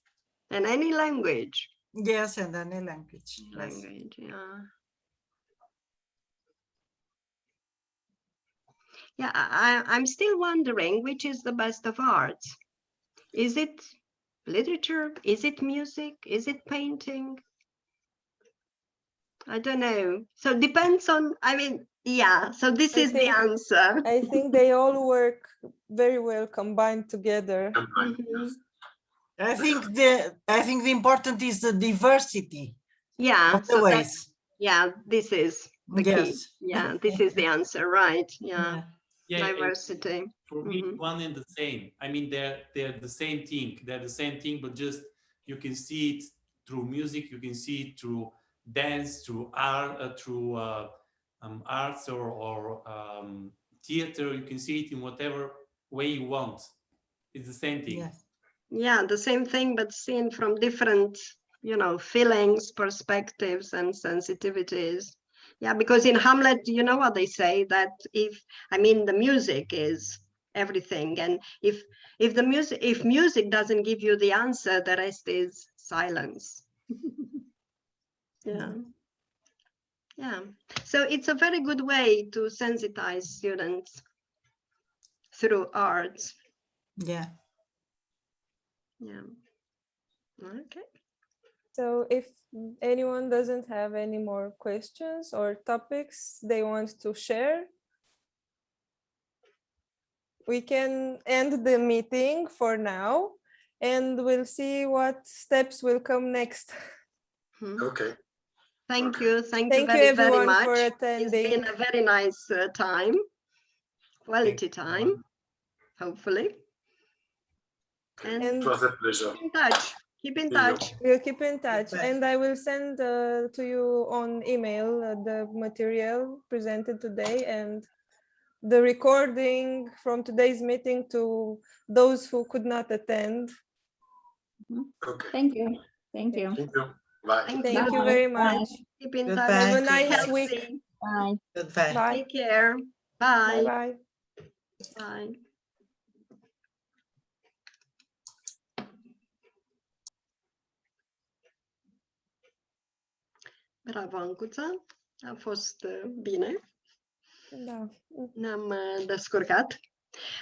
And any language. Yes, and any language. Yes. Language, yeah. Yeah, I'm still wondering which is the best of arts. Is it literature? Is it music? Is it painting? I don't know. So it depends on, I mean, yeah, so this I is the think- answer. I think they all work very well combined together. Mhm. I think the important is the diversity Yeah, of the so that's, ways. yeah, this is the key. Yes. Yeah, this is the answer, right? Yeah, Yeah, and diversity. for me, Mhm. one and the same. I mean, they're the same thing. They're the same thing, but just you can see it through music. You can see it through dance, through art, through arts or theater. You can see it in whatever way you want. It's the same thing. Yes. Yeah, the same thing, but seen from different, you know, feelings, perspectives, and sensitivities. Yeah, because in Hamlet, you know what they say, that I mean, the music is everything, and if music doesn't give you the answer, the rest is silence. Yeah. Yeah. So it's a very good way to sensitize students through arts. Yeah. Yeah. Okay. So if anyone doesn't have any more questions or topics they want to share, we can end the meeting for now and we'll see what steps will come next. Okay. Thank Okay. you. Thank you Thank you very, very everyone much. for It's attending. been a very nice time, quality Thank time, you. hopefully. It And was a pleasure. keep in touch. Keep in See you. touch. We'll keep in touch Goodbye. and I will send to you on email the material presented today and the recording from today's meeting to those who could not attend. Okay. Thank you. Thank you. Thank you. Bye. Thank you Bye. very Bye. much. Keep in Goodbye. touch. Have a Thank you. nice Healthy. week. Bye. Goodbye. Bye. Take care. Bye Bye. bye. Bye. Bravo, Ancuța. A fost bine. Da. Ne-am descurcat.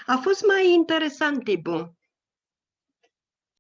A fost mai interesant, Tibu.